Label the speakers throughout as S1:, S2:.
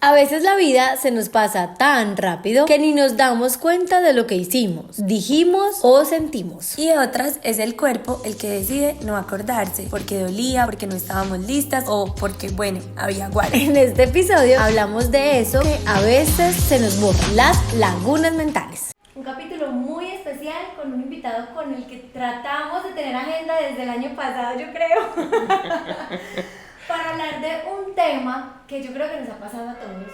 S1: A veces la vida se nos pasa tan rápido que ni nos damos cuenta de lo que hicimos, dijimos o sentimos.
S2: Y otras es el cuerpo el que decide no acordarse, porque dolía, porque no estábamos listas o porque, bueno, había guardia.
S1: En este episodio hablamos de eso que a veces se nos borra, las lagunas mentales.
S3: Un capítulo muy especial con un invitado con el que tratamos de tener agenda desde el año pasado, yo creo, para hablar de un tema que yo creo que nos ha pasado a todos,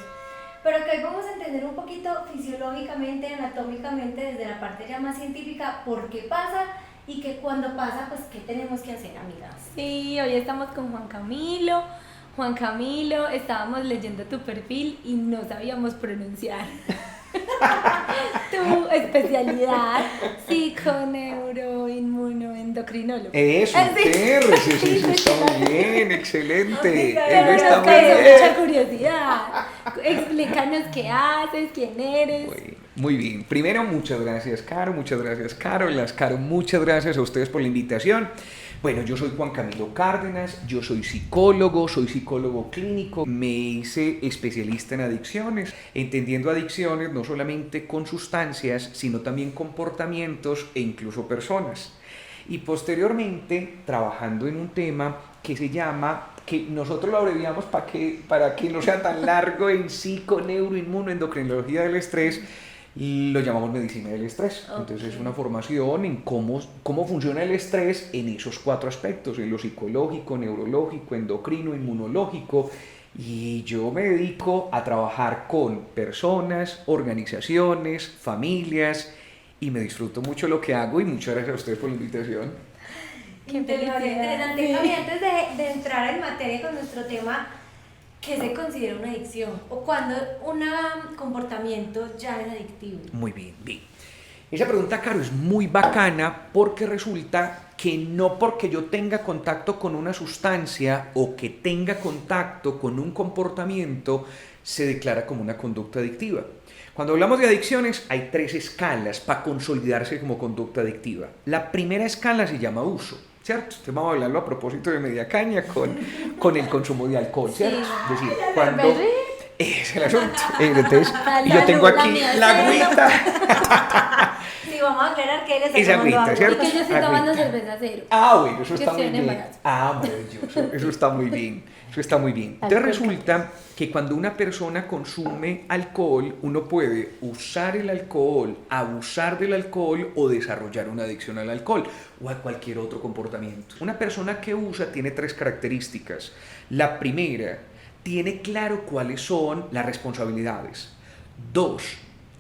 S3: pero que hoy vamos a entender un poquito fisiológicamente, anatómicamente, desde la parte ya más científica, por qué pasa y que cuando pasa, pues, ¿qué tenemos que hacer, amigas?
S2: Sí, hoy estamos con Juan Camilo. Juan Camilo, estábamos leyendo tu perfil y no sabíamos pronunciar. Tu especialidad, psiconeuroinmunoendocrinólogo.
S4: Eso,
S2: Sí.
S4: sí, está muy bien, excelente.
S2: Pero
S4: Está
S2: nos
S4: muy
S2: causó
S4: bien.
S2: mucha curiosidad. Explícanos qué haces, quién eres.
S4: Muy bien. Primero, muchas gracias, Caro, Las Caro, muchas gracias a ustedes por la invitación. Bueno, yo soy Juan Camilo Cárdenas, yo soy psicólogo clínico, me hice especialista en adicciones, entendiendo adicciones no solamente con sustancias, sino también comportamientos e incluso personas. Y posteriormente, trabajando en un tema que se llama, que nosotros lo abreviamos para que no sea tan largo, en psiconeuroinmunoendocrinología del estrés, lo llamamos medicina del estrés. Okay. Entonces es una formación en cómo funciona el estrés en esos 4 aspectos, en lo psicológico, neurológico, endocrino, inmunológico. Y yo me dedico a trabajar con personas, organizaciones, familias, y me disfruto mucho lo que hago y muchas gracias a ustedes por la invitación.
S3: Qué interesante. Sí. Javi, antes de entrar en materia con nuestro tema, ¿qué se considera una adicción? ¿O cuando un comportamiento ya es adictivo?
S4: Muy bien. Esa pregunta, Caro, es muy bacana porque resulta que no porque yo tenga contacto con una sustancia o que tenga contacto con un comportamiento se declara como una conducta adictiva. Cuando hablamos de adicciones hay 3 escalas para consolidarse como conducta adictiva. La primera escala se llama uso, ¿cierto? Entonces vamos a hablarlo a propósito de media caña con el consumo de alcohol, ¿cierto? Sí. Es decir, cuando... Es el asunto. Entonces, yo tengo aquí la agüita.
S3: Sí, vamos a aclarar que él está
S4: tomando
S3: agua.
S4: Agüita, ¿cierto?
S2: Y que yo estoy tomando cerveza cero.
S4: Bueno, eso está muy bien. Maravilloso. Eso está muy bien. Entonces resulta que cuando una persona consume alcohol, uno puede usar el alcohol, abusar del alcohol o desarrollar una adicción al alcohol o a cualquier otro comportamiento. Una persona que usa tiene 3 características. La primera, tiene claro cuáles son las responsabilidades. 2,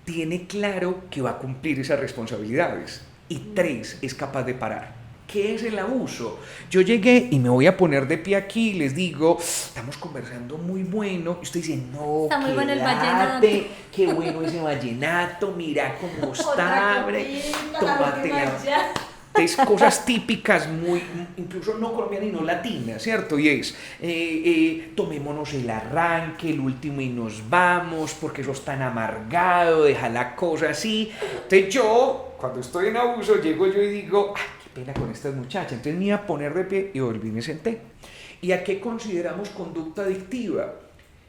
S4: tiene claro que va a cumplir esas responsabilidades. Y 3, es capaz de parar. ¿Qué es el abuso? Yo llegué y me voy a poner de pie aquí y les digo, estamos conversando muy bueno. Y ustedes dicen, no,
S2: está muy bueno el vallenato.
S4: Qué bueno ese vallenato, mira cómo está, tómate la... Es cosas típicas, muy, incluso no colombianas y no latinas, ¿cierto? Y es, tomémonos el arranque, el último y nos vamos, porque eso es tan amargado, deja la cosa así. Entonces yo, cuando estoy en abuso, llego yo y digo, ay, qué pena con estas muchachas. Entonces me iba a poner de pie y volví y me senté. ¿Y a qué consideramos conducta adictiva?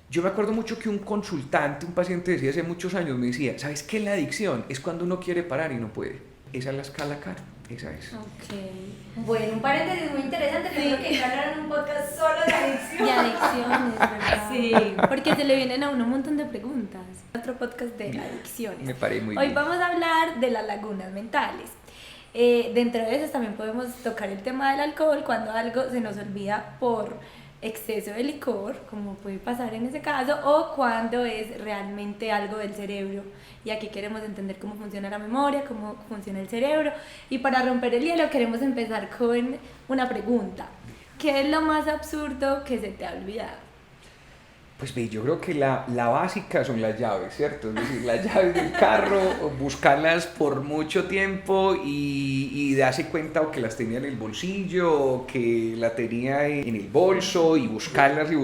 S4: Yo me acuerdo mucho que un consultante, un paciente decía hace muchos años, me decía, ¿sabes qué es la adicción? Es cuando uno quiere parar y no puede. Esa es la escala, Caro. Esa es.
S3: Ok. Bueno, un paréntesis muy interesante. Yo creo que hablar en un podcast solo de adicción.
S2: Y adicciones, ¿verdad?
S3: Sí.
S2: Porque se le vienen a uno un montón de preguntas. Otro podcast de adicciones.
S4: Me paré muy
S2: Hoy
S4: bien.
S2: vamos a hablar de las lagunas mentales. Dentro de esas también podemos tocar el tema del alcohol cuando algo se nos olvida por exceso de licor, como puede pasar en ese caso, o cuando es realmente algo del cerebro. Y aquí queremos entender cómo funciona la memoria, cómo funciona el cerebro. Y para romper el hielo queremos empezar con una pregunta. ¿Qué es lo más absurdo que se te ha olvidado?
S4: Pues ve, yo creo que la básica son las llaves, ¿cierto? Es decir, las llaves del carro, buscarlas por mucho tiempo y darse cuenta o que las tenía en el bolsillo o que la tenía en el bolso y buscarlas y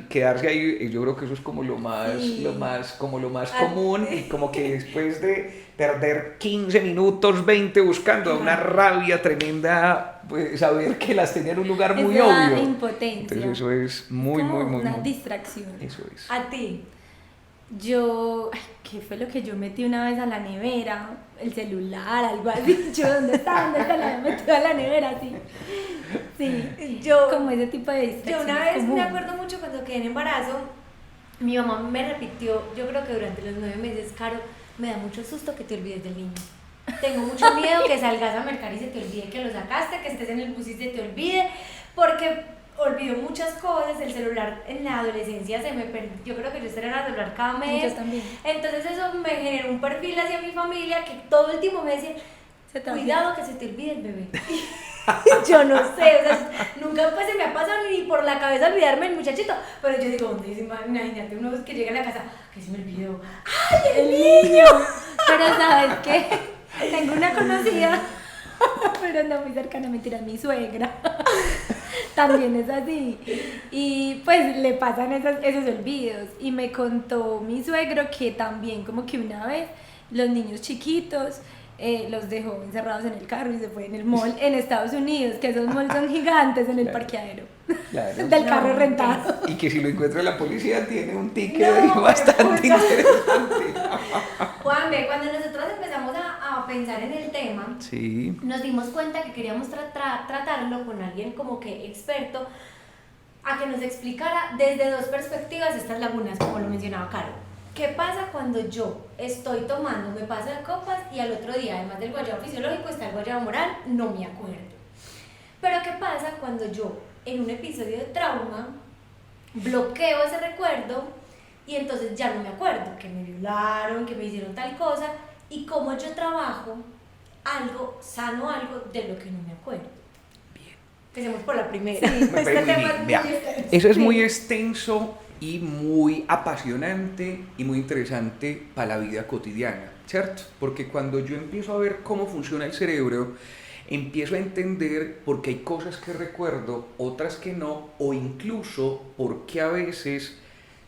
S4: quedarse ahí. Yo creo que eso es como lo más común y como que después de perder 15 minutos, 20 buscando, una rabia tremenda, pues, saber que las tenía en un lugar muy
S2: Esa
S4: obvio.
S2: impotencia.
S4: Entonces eso es muy,
S2: Como
S4: muy, muy,
S2: una
S4: muy.
S2: distracción.
S4: Eso es.
S3: A ti.
S2: ¿Qué fue lo que yo metí una vez a la nevera? El celular, algo así. Yo, ¿dónde está? ¿Dónde está? La había metido a la nevera, sí. Sí, como ese tipo de
S3: Yo
S2: distracciones.
S3: una vez
S2: común.
S3: me acuerdo mucho cuando quedé en embarazo, mi mamá me repitió, yo creo que durante los 9 meses, Caro, me da mucho susto que te olvides del niño. Tengo mucho miedo que salgas a mercar y se te olvide que lo sacaste, que estés en el bus y se te olvide, porque olvido muchas cosas, el celular en la adolescencia se me perdió, yo creo que yo estrenaba el celular cada mes.
S2: Yo también.
S3: Entonces eso me generó un perfil hacia mi familia que todo el tiempo me decía,
S2: Se te
S3: cuidado que se te olvide el bebé. Yo no sé, o sea, nunca pues se me ha pasado ni por la cabeza olvidarme el muchachito, pero yo digo, ¿dónde dice? Imagínate uno que llega a la casa, que se me olvidó, ¡ay, el niño!
S2: Pero ¿sabes qué? Tengo una conocida, pero no muy cercana, mentira, mi suegra. También es así. Y pues le pasan esos olvidos. Y me contó mi suegro que también como que una vez los niños chiquitos los dejó encerrados en el carro y se fue en el mall en Estados Unidos, que esos malls son gigantes en el parqueadero
S4: Claro.
S2: del carro
S3: No,
S2: rentado.
S4: Y que si lo encuentra la policía tiene un ticket
S3: No,
S4: bastante
S3: puta.
S4: interesante.
S3: Juanbe, cuando nosotros empezamos a pensar en el tema,
S4: Sí.
S3: nos dimos cuenta que queríamos tratarlo con alguien como que experto, a que nos explicara desde dos perspectivas estas lagunas, como lo mencionaba Caro. ¿Qué pasa cuando yo estoy tomando, me paso de copas y al otro día, además del guayabo fisiológico, está el guayabo moral? No me acuerdo. Pero ¿qué pasa cuando yo, en un episodio de trauma, bloqueo ese recuerdo y entonces ya no me acuerdo que me violaron, que me hicieron tal cosa, y cómo yo trabajo algo, sano algo de lo que no me acuerdo? Bien. Empecemos por la primera.
S2: Sí,
S4: Me
S3: Este
S4: parece muy
S3: tema
S4: bien.
S3: es muy
S4: Vea,
S3: extenso.
S4: eso es muy extenso y muy apasionante y muy interesante para la vida cotidiana, ¿cierto? Porque cuando yo empiezo a ver cómo funciona el cerebro, empiezo a entender por qué hay cosas que recuerdo, otras que no, o incluso por qué a veces,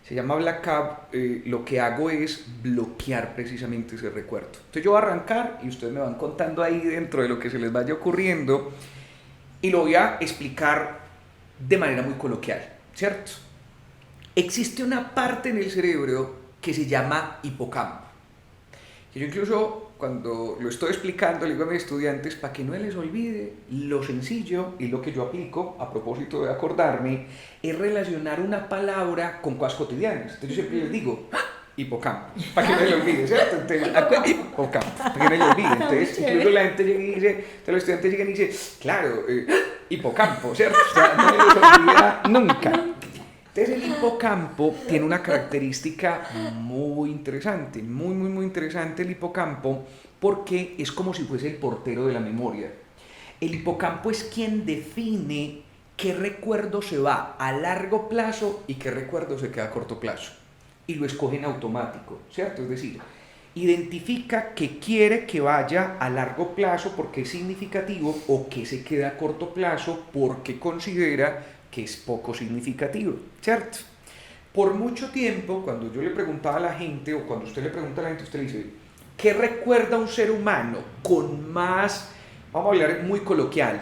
S4: se llama blackout, lo que hago es bloquear precisamente ese recuerdo. Entonces yo voy a arrancar y ustedes me van contando ahí dentro de lo que se les vaya ocurriendo y lo voy a explicar de manera muy coloquial, ¿cierto? Existe una parte en el cerebro que se llama hipocampo. Que yo incluso cuando lo estoy explicando le digo a mis estudiantes, para que no les olvide, lo sencillo y lo que yo aplico, a propósito de acordarme, es relacionar una palabra con cosas cotidianas. Entonces yo siempre les digo, hipocampo, para que no les olvide, ¿cierto? Entonces, hipocampo, para que no les olvide. Entonces incluso la gente llega y dice, entonces los estudiantes llegan y dicen, claro, hipocampo, ¿cierto? O sea, no les olvida nunca. Entonces el hipocampo tiene una característica muy interesante, muy interesante el hipocampo, porque es como si fuese el portero de la memoria. El hipocampo es quien define qué recuerdo se va a largo plazo y qué recuerdo se queda a corto plazo. Y lo escoge en automático, ¿cierto? Es decir, identifica que quiere que vaya a largo plazo porque es significativo o que se queda a corto plazo porque considera que es poco significativo, ¿cierto? Por mucho tiempo, cuando yo le preguntaba a la gente, o cuando usted le pregunta a la gente, usted le dice, ¿qué recuerda un ser humano con más, vamos a hablar muy coloquial,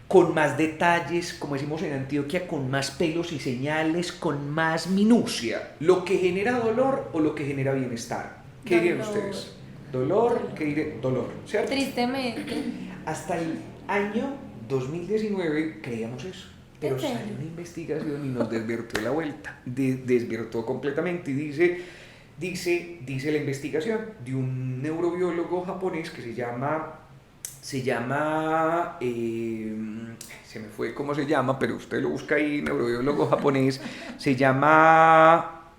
S4: con más detalles, como decimos en Antioquia, con más pelos y señales, con más minucia? ¿Lo que genera dolor o lo que genera bienestar? ¿Qué dirían
S2: Dolor.
S4: ustedes? ¿Dolor? ¿Qué dirían? Dolor, ¿cierto?
S2: Tristemente.
S4: Hasta el año 2019 creíamos eso. Pero
S2: ¿En serio?
S4: salió una investigación y nos desvirtuó la vuelta, desvirtuó completamente y dice la investigación de un neurobiólogo japonés que se llama, se me fue cómo se llama, pero usted lo busca ahí, neurobiólogo japonés, se llama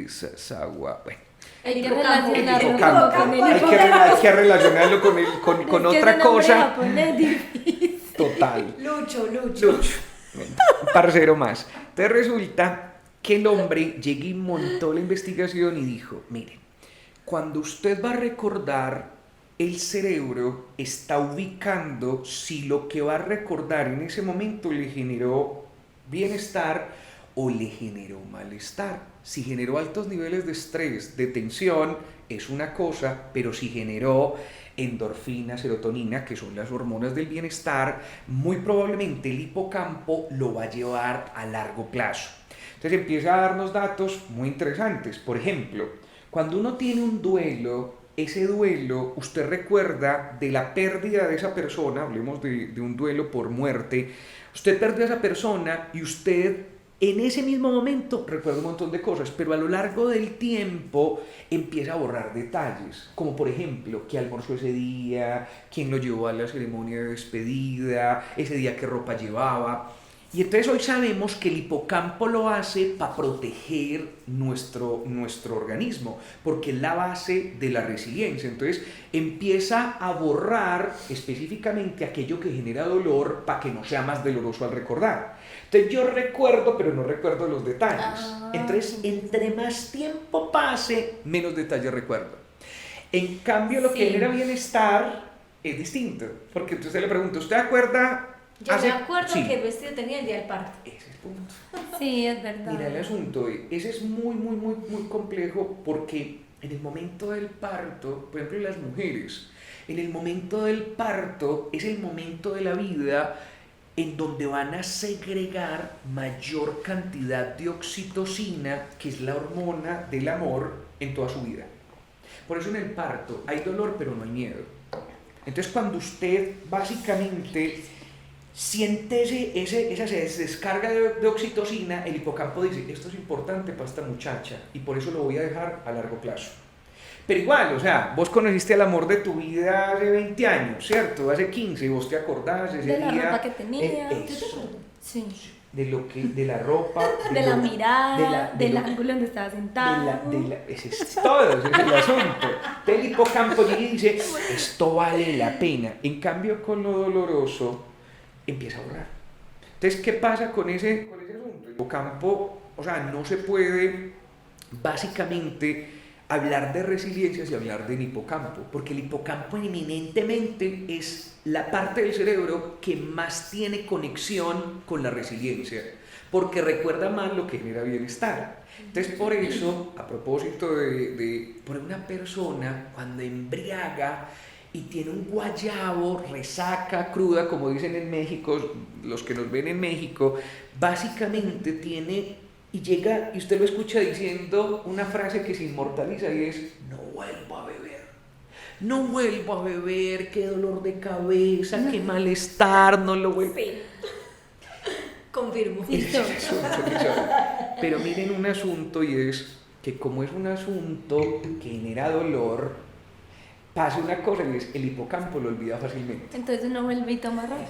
S4: Sawa, bueno.
S2: Hay que
S3: Hipocampo.
S4: El
S2: relacionarlo
S4: hipocampo.
S2: con el
S4: Hay que relacionarlo con
S2: Es que
S4: otra
S2: ese nombre
S4: cosa.
S2: japonés difícil.
S4: Total.
S3: Lucho.
S4: Un parcero más. Entonces resulta que el hombre llegó y montó la investigación y dijo, mire, cuando usted va a recordar, el cerebro está ubicando si lo que va a recordar en ese momento le generó bienestar o le generó malestar. Si generó altos niveles de estrés, de tensión, es una cosa, pero si generó endorfina, serotonina, que son las hormonas del bienestar, muy probablemente el hipocampo lo va a llevar a largo plazo. Entonces empieza a darnos datos muy interesantes. Por ejemplo, cuando uno tiene un duelo, ese duelo, usted recuerda de la pérdida de esa persona, hablemos de un duelo por muerte, usted perdió a esa persona y usted en ese mismo momento recuerda un montón de cosas, pero a lo largo del tiempo empieza a borrar detalles, como por ejemplo, qué almorzó ese día, quién lo llevó a la ceremonia de despedida, ese día qué ropa llevaba. Y entonces hoy sabemos que el hipocampo lo hace para proteger nuestro organismo, porque es la base de la resiliencia. Entonces empieza a borrar específicamente aquello que genera dolor para que no sea más doloroso al recordar. Entonces yo recuerdo, pero no recuerdo los detalles. Entonces entre más tiempo pase, menos detalles recuerdo. En cambio lo que genera bienestar es distinto, porque entonces le pregunto, ¿usted acuerda?
S3: Yo me acuerdo que el vestido tenía el día del parto.
S4: Ese es el punto.
S2: Sí, es verdad.
S4: Mira el asunto, ese es muy complejo porque en el momento del parto, por ejemplo las mujeres, en el momento del parto es el momento de la vida en donde van a segregar mayor cantidad de oxitocina, que es la hormona del amor, en toda su vida. Por eso en el parto hay dolor pero no hay miedo. Entonces cuando usted básicamente siente esa descarga de oxitocina, el hipocampo dice, esto es importante para esta muchacha y por eso lo voy a dejar a largo plazo. Pero igual, o sea, vos conociste al amor de tu vida hace 20 años, ¿cierto? Hace 15, y vos te acordás ese
S2: de
S4: día.
S2: De la ropa que tenía.
S4: Eso,
S2: sí.
S4: de la ropa.
S2: De la mirada, del ángulo donde estaba sentado.
S4: Ese es todo, ese es el asunto. El hipocampo llega y dice, esto vale la pena. En cambio, con lo doloroso, empieza a borrar. Entonces, ¿qué pasa con ese asunto? El hipocampo, o sea, no se puede básicamente hablar de resiliencia y hablar del hipocampo, porque el hipocampo eminentemente es la parte del cerebro que más tiene conexión con la resiliencia, porque recuerda más lo que genera bienestar. Entonces, por eso, a propósito de por una persona cuando embriaga y tiene un guayabo, resaca cruda, como dicen en México, los que nos ven en México, básicamente tiene, y llega, y usted lo escucha diciendo una frase que se inmortaliza y es, no vuelvo a beber, no vuelvo a beber, qué dolor de cabeza, qué malestar, no lo vuelvo.
S3: Sí. Confirmo.
S4: Pero miren un asunto, y es que como es un asunto que genera dolor, pasa una cosa y es el hipocampo lo olvida fácilmente.
S2: Entonces uno vuelve y toma ropa.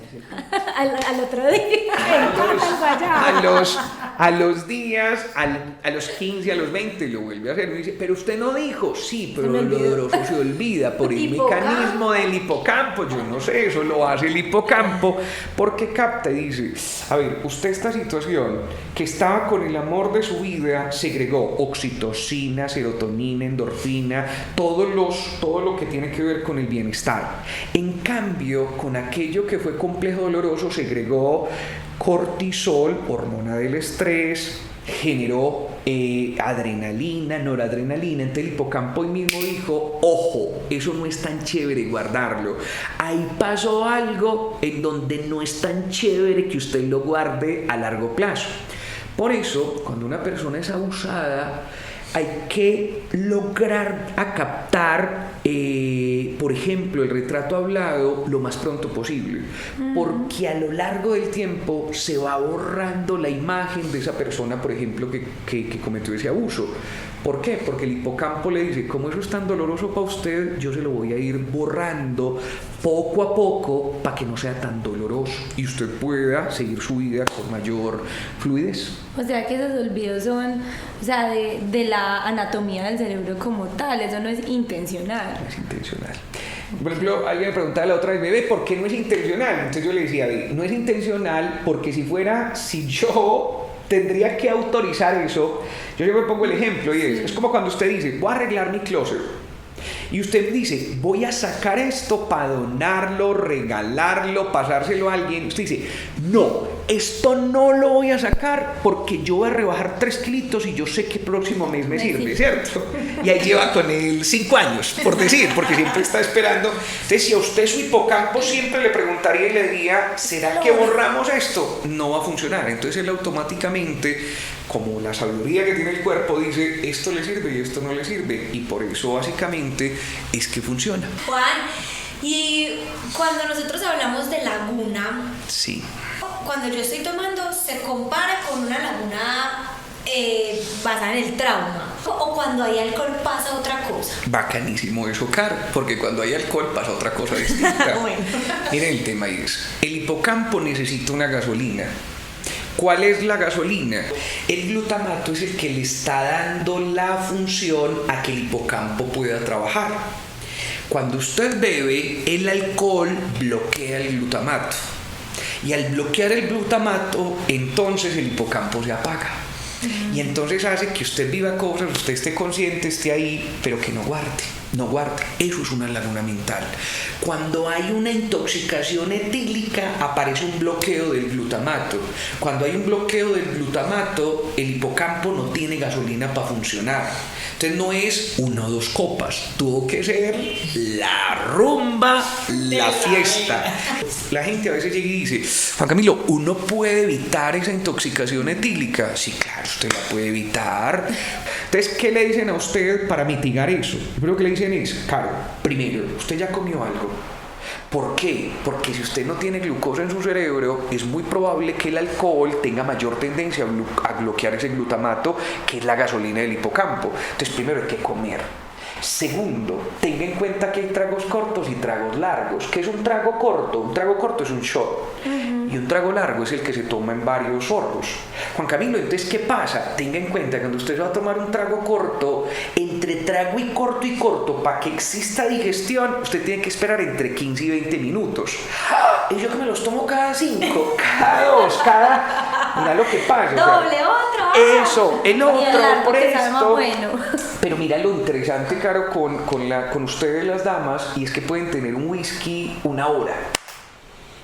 S3: Al otro día.
S4: A los días, a los 15, a los 20 lo vuelve a hacer. Y dice, pero usted no dijo, sí, pero lo doloroso se olvida por el mecanismo del hipocampo. Yo no sé, eso lo hace el hipocampo porque capta y dice, a ver, usted esta situación que estaba con el amor de su vida segregó oxitocina, serotonina, endorfina, todo lo que tiene que ver con el bienestar. En cambio, con aquello que fue complejo doloroso, segregó cortisol, hormona del estrés, generó adrenalina, noradrenalina. Entonces el hipocampo hoy mismo dijo, ojo, eso no es tan chévere guardarlo. Ahí pasó algo en donde no es tan chévere que usted lo guarde a largo plazo. Por eso, cuando una persona es abusada, hay que lograr captar, por ejemplo, el retrato hablado lo más pronto posible, porque a lo largo del tiempo se va borrando la imagen de esa persona, por ejemplo, que cometió ese abuso. ¿Por qué? Porque el hipocampo le dice, como eso es tan doloroso para usted, yo se lo voy a ir borrando poco a poco para que no sea tan doloroso y usted pueda seguir su vida con mayor fluidez.
S2: O sea que esos olvidos son, o sea, de la anatomía del cerebro como tal, eso no es intencional.
S4: No es intencional. Por ejemplo, alguien me preguntaba la otra vez, bebé, ¿por qué no es intencional? Entonces yo le decía, no es intencional porque si yo tendría que autorizar eso, yo siempre pongo el ejemplo y es como cuando usted dice, voy a arreglar mi closet. Y usted dice, voy a sacar esto para donarlo, regalarlo, pasárselo a alguien. Usted dice, no, esto no lo voy a sacar porque yo voy a rebajar 3 kilitos y yo sé que el próximo mes me sirve, ¿cierto? Y ahí lleva con él 5 años, por decir, porque siempre está esperando. Entonces, si a usted su hipocampo siempre le preguntaría y le diría, ¿será que borramos esto? No va a funcionar. Entonces él automáticamente, como la sabiduría que tiene el cuerpo, dice, esto le sirve y esto no le sirve. Y por eso básicamente es que funciona.
S3: Juan, y cuando nosotros hablamos de laguna,
S4: Sí.
S3: cuando yo estoy tomando, se compara con una laguna basada en el trauma. O cuando hay alcohol pasa otra cosa.
S4: Bacanísimo eso, Caro, porque cuando hay alcohol pasa otra cosa distinta.
S3: Bueno.
S4: Miren, el tema es, el hipocampo necesita una gasolina. ¿Cuál es la gasolina? El glutamato es el que le está dando la función a que el hipocampo pueda trabajar. Cuando usted bebe, el alcohol bloquea el glutamato. Y al bloquear el glutamato, entonces el hipocampo se apaga. Y entonces hace que usted viva cosas, usted esté consciente, esté ahí, pero que no guarde. No guarde. Eso es una laguna mental. Cuando hay una intoxicación etílica, aparece un bloqueo del glutamato. Cuando hay un bloqueo del glutamato, el hipocampo no tiene gasolina para funcionar. Entonces no es 1 o 2 copas, tuvo que ser la rumba, la fiesta. La gente a veces llega y dice, Juan Camilo, ¿uno puede evitar esa intoxicación etílica? Sí, claro, usted la puede evitar. Entonces, ¿qué le dicen a usted para mitigar eso? Lo primero que le dicen es, claro, primero, usted ya comió algo. ¿Por qué? Porque si usted no tiene glucosa en su cerebro, es muy probable que el alcohol tenga mayor tendencia a bloquear ese glutamato, que es la gasolina del hipocampo. Entonces, primero hay que comer. Segundo, tenga en cuenta que hay tragos cortos y tragos largos. ¿Qué es un trago corto? Un trago corto es un shot. Y un trago largo es el que se toma en varios sorbos. Juan Camilo, entonces, ¿qué pasa? Tenga en cuenta que cuando usted va a tomar un trago corto, entre trago y corto, para que exista digestión, usted tiene que esperar entre 15 y 20 minutos. Y yo que me los tomo cada 5, cada 2, cada... Mira lo que pasa.
S3: Doble, otro.
S4: Eso, el otro, por
S2: que sabe más
S4: esto.
S2: bueno.
S4: Pero mira lo interesante, Caro, con ustedes las damas, y es que pueden tener un whisky 1 hora.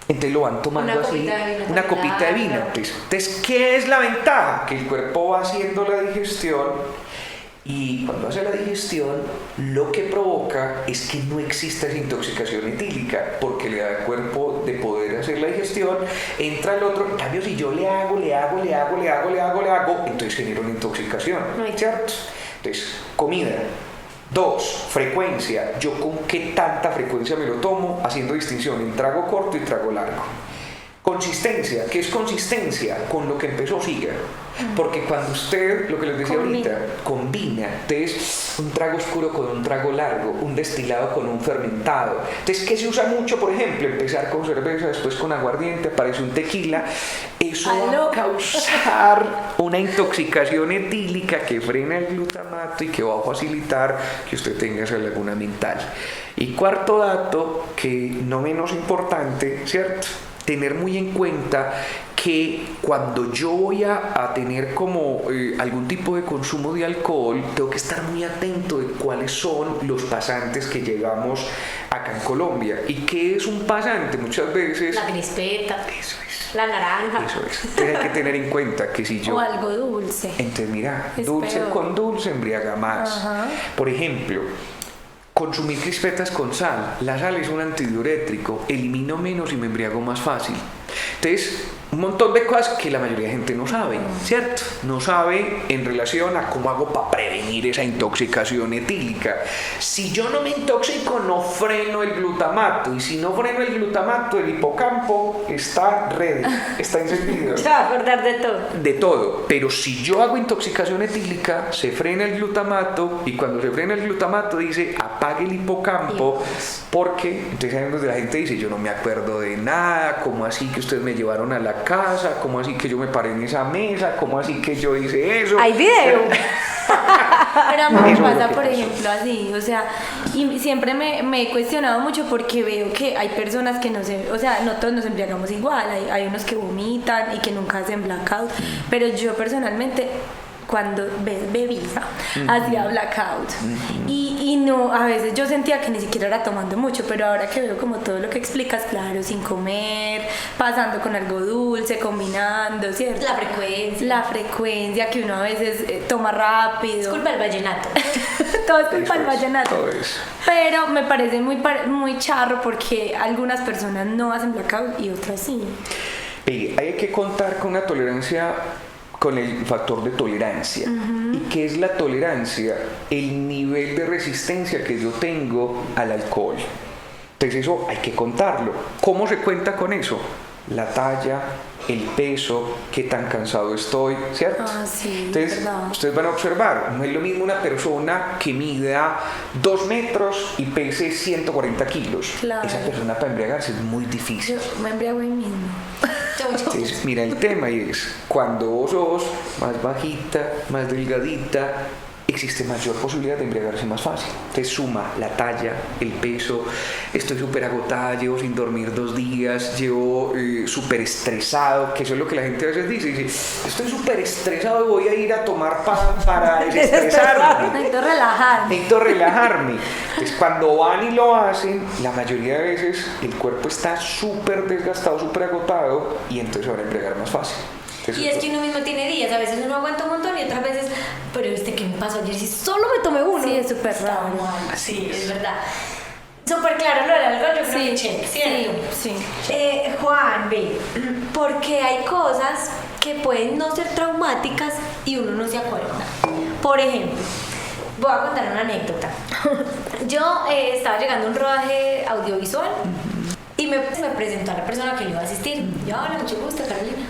S4: Entonces lo van tomando
S3: Una
S4: así,
S3: copita de vino
S4: una
S3: también,
S4: copita de vino.
S3: claro.
S4: Entonces, ¿qué es la ventaja? Que el cuerpo va haciendo la digestión, y cuando hace la digestión, lo que provoca es que no exista esa intoxicación etílica, porque le da al cuerpo de poder hacer la digestión, entra el otro. En cambio, si yo le hago, entonces genera una intoxicación, ¿cierto? Entonces, comida. 2, frecuencia. Yo con qué tanta frecuencia me lo tomo, haciendo distinción en trago corto y trago largo. Consistencia. ¿Qué es consistencia? Con lo que empezó siga. Porque cuando usted, lo que les decía ahorita, combina, entonces un trago oscuro con un trago largo, un destilado con un fermentado. Entonces, ¿qué se usa mucho? Por ejemplo, empezar con cerveza, después con aguardiente, aparece un tequila. Eso va a causar una intoxicación etílica que frena el glutamato y que va a facilitar que usted tenga esa laguna mental. Y cuarto dato, que no menos importante, ¿cierto? Tener muy en cuenta que cuando yo voy a tener como algún tipo de consumo de alcohol, tengo que estar muy atento de cuáles son los pasantes que llevamos acá en Colombia. ¿Y qué es un pasante? Muchas veces...
S3: La crispeta.
S4: Eso es.
S3: La naranja.
S4: Eso es. Entonces hay que tener en cuenta que si yo...
S2: O algo dulce.
S4: Entonces mira,
S2: Es
S4: dulce
S2: peor.
S4: con dulce embriaga más.
S2: Ajá.
S4: Por ejemplo, consumir crispetas con sal. La sal es un antidiurético, elimino menos y me embriago más fácil. Entonces, un montón de cosas que la mayoría de gente no sabe, ¿cierto? No sabe en relación a cómo hago para prevenir esa intoxicación etílica. Si yo no me intoxico, no freno el glutamato. Y si no freno el glutamato, el hipocampo está ready, está encendido.
S3: Se va a acordar de todo.
S4: De todo, pero si yo hago intoxicación etílica, se frena el glutamato, y cuando se frena el glutamato dice apague el hipocampo, porque entonces ahí es donde la gente dice yo no me acuerdo de nada, ¿cómo así que ustedes me llevaron a la casa? ¿Cómo así que yo me paré en esa mesa? ¿Cómo así que yo hice eso?
S3: Hay video.
S2: Pero a mí me
S4: Eso es lo
S2: pasa,
S4: que
S2: por
S4: pasa.
S2: ejemplo, así, o sea, y siempre me he cuestionado mucho porque veo que hay personas que no se, o sea, no todos nos embriagamos igual, hay unos que vomitan y que nunca hacen blackout, pero yo personalmente cuando ves bebida, hacía blackout. Y no, a veces yo sentía que ni siquiera era tomando mucho, pero ahora que veo como todo lo que explicas, claro, sin comer, pasando con algo dulce, combinando, ¿cierto? La frecuencia que uno a veces toma rápido.
S3: Es culpa del vallenato.
S2: Todo es culpa del vallenato.
S4: Todo es.
S2: Pero me parece muy charro porque algunas personas no hacen blackout y otras sí.
S4: Hay que contar con una tolerancia, con el factor de tolerancia. ¿Y qué es la tolerancia? El nivel de resistencia que yo tengo al alcohol. Entonces eso hay que contarlo. ¿Cómo se cuenta con eso? La talla, el peso, qué tan cansado estoy, ¿cierto?
S2: Sí,
S4: entonces,
S2: verdad.
S4: ustedes van a observar, no es lo mismo una persona que mida 2 metros y pese 140 kilos.
S2: Claro.
S4: Esa persona para embriagarse es muy difícil.
S2: Yo me embriago ahí mismo.
S4: Entonces, mira, el tema es, cuando vos sos más bajita, más delgadita, existe mayor posibilidad de embriagarse más fácil. Entonces suma la talla, el peso, estoy súper agotada, llevo sin dormir 2 días, llevo súper estresado, que eso es lo que la gente a veces dice, estoy súper estresado y voy a ir a tomar para desestresarme. Necesito relajarme. Entonces cuando van y lo hacen, la mayoría de veces el cuerpo está súper desgastado, súper agotado y entonces se van a embriagar más fácil.
S3: Y es que uno mismo tiene días, a veces uno aguanta un montón y otras veces, pero ¿qué me pasó ayer? Si solo me tomé uno.
S2: Sí, es súper raro.
S3: Sí, es verdad. Súper claro lo del alcohol, yo creo que check, ¿cierto?
S2: Sí.
S3: Juan, ve, porque hay cosas que pueden no ser traumáticas y uno no se acuerda. Por ejemplo, voy a contar una anécdota. Yo estaba llegando a un rodaje audiovisual y me presentó a la persona que le iba a asistir. Yo, hola, mucho gusto, Carolina.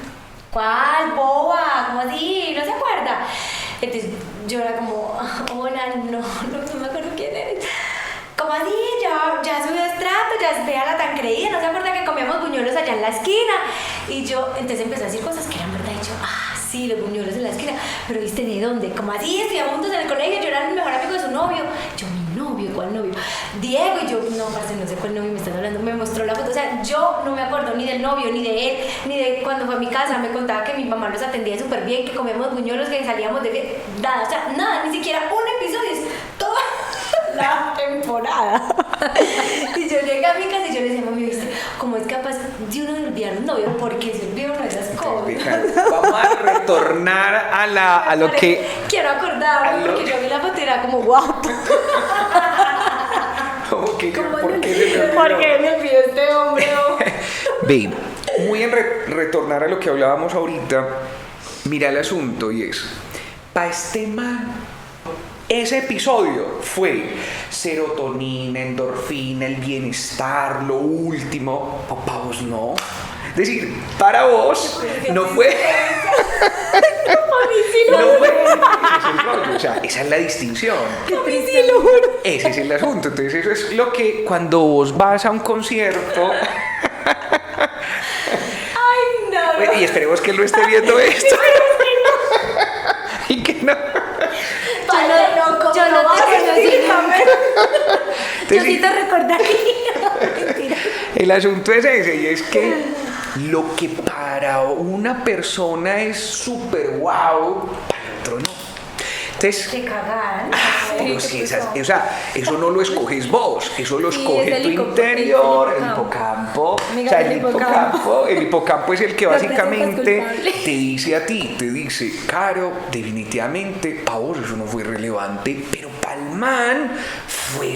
S3: ¿Cuál? Boba, ¿cómo así? ¿No se acuerda? Entonces yo era como, hola, no me acuerdo quién eres. ¿Cómo así? Ya subió estrato, ya vea la tan creída, ¿no se acuerda que comíamos buñuelos allá en la esquina? Y yo entonces empecé a decir cosas que eran verdad y yo, sí, los buñuelos en la esquina, pero ¿viste de dónde? ¿Cómo así? Estudiamos juntos en el colegio, yo era el mejor amigo de su novio. Yo, mi novio, ¿cuál novio? Diego. Y yo, no, parce, no sé cuál novio me están hablando. Me mostró la foto, o sea, yo no me acuerdo ni del novio, ni de él, ni de cuando fue a mi casa. Me contaba que mi mamá los atendía súper bien, que comíamos buñuelos, que salíamos de nada, o sea, nada, ni siquiera un episodio, es toda la temporada. Y yo llegué a mi casa y yo le decía, mami, ¿viste cómo es capaz de uno de olvidar un novio? Porque se olvida uno de esas cosas.
S4: Vamos a retornar a lo que...
S3: Quiero acordarme porque yo vi la foto y era como guapo.
S4: ¿Por qué
S3: me olvidó este hombre?
S4: Ve, muy en retornar a lo que hablábamos ahorita, mira el asunto y es, para este man, ese episodio fue serotonina, endorfina, el bienestar, lo último. Para vos no. Es decir, para vos no fue... No fue... O sea, esa es la distinción. Ese es el asunto. Entonces eso es lo que cuando vos vas a un concierto...
S3: Ay, no.
S4: Y esperemos que él no esté viendo esto. Y que no...
S3: Yo no
S2: Yo sí te recordaría.
S4: El asunto es ese, y es que lo que para una persona es súper wow, para otro no. Entonces,
S3: te cagan.
S4: pero si o sea, eso no lo escoges vos, eso lo escoge
S2: es
S4: tu
S2: el
S4: interior, el hipocampo. O sea, el hipocampo es el que básicamente te dice a ti, te dice, Caro, definitivamente, para vos eso no fue relevante, pero para el man fue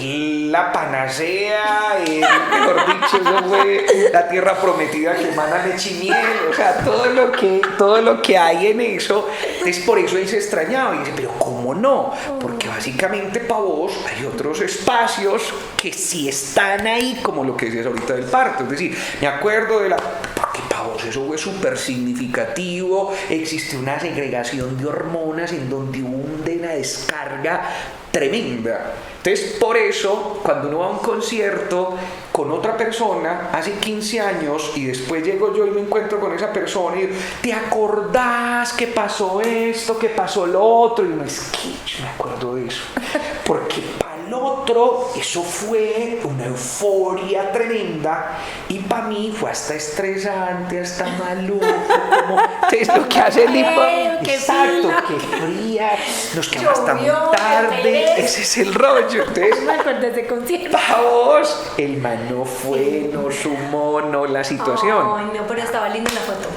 S4: la panacea, mejor dicho, eso fue la tierra prometida que emana leche y miel, o sea, todo lo que hay en eso, es por eso él se extrañaba y dice, pero ¿cómo no? Porque básicamente para vos hay otros espacios que sí están ahí, como lo que decías ahorita del parto, es decir, me acuerdo de porque para vos eso fue súper significativo, existe una segregación de hormonas en donde hubo una descarga tremenda. Entonces, por eso, cuando uno va a un concierto con otra persona hace 15 años y después llego yo y me encuentro con esa persona y ¿te acordás que pasó esto, que pasó lo otro? Y uno es que yo me acuerdo de eso, porque para el otro, eso fue una euforia tremenda y para mí fue hasta estresante, hasta maluco, como es lo que hace el hipo.
S2: Qué
S4: Exacto,
S2: fila.
S4: qué fría, nos quedamos hasta muy
S3: Llovió,
S4: tarde,
S3: qué
S4: ese es el rollo. Entonces,
S2: Me acuerdo de ese concierto.
S4: pa' vos, el man no fue, no sumó, no la situación.
S3: Ay, no, pero estaba linda la foto.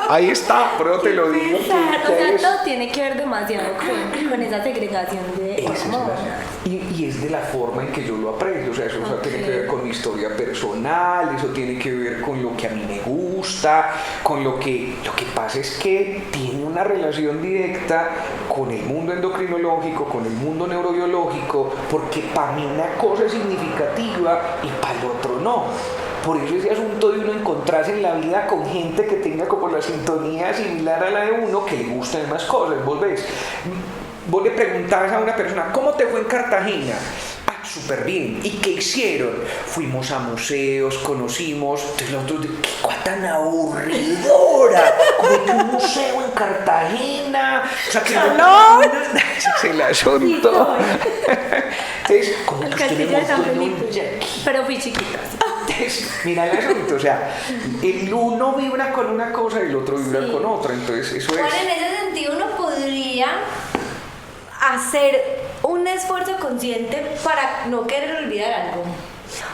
S4: Ahí está, pero te lo digo.
S2: O sea,
S4: que es-
S2: todo tiene que ver demasiado con esa segregación de
S4: Ese es el
S2: hormonas.
S4: asunto. Y es de la forma en que yo lo aprecio, o sea, eso tiene que ver con mi historia personal, eso tiene que ver con lo que a mí me gusta, con lo que pasa es que tiene una relación directa con el mundo endocrinológico, con el mundo neurobiológico, porque para mí una cosa es significativa y para el otro no. Por eso ese asunto de uno encontrarse en la vida con gente que tenga como la sintonía similar a la de uno, que le gusten más cosas, vos ves. Vos le preguntabas a una persona, ¿cómo te fue en Cartagena? Ah, súper bien. ¿Y qué hicieron? Fuimos a museos, conocimos. Entonces los otros, ¡qué cosa tan aburridora! Como que un museo en Cartagena. O sea, que no. Ese es el asunto. Entonces, como
S2: El
S4: que usted
S2: castillo
S4: me
S2: de San
S4: montó en un
S2: Felipe.
S4: jet.
S2: Pero fui chiquita. Sí.
S4: Mira el asunto, o sea, el uno vibra con una cosa y el otro vibra
S2: Sí.
S4: con otra, entonces eso
S3: Bueno,
S4: es...
S3: en ese sentido uno podría hacer un esfuerzo consciente para no querer olvidar algo.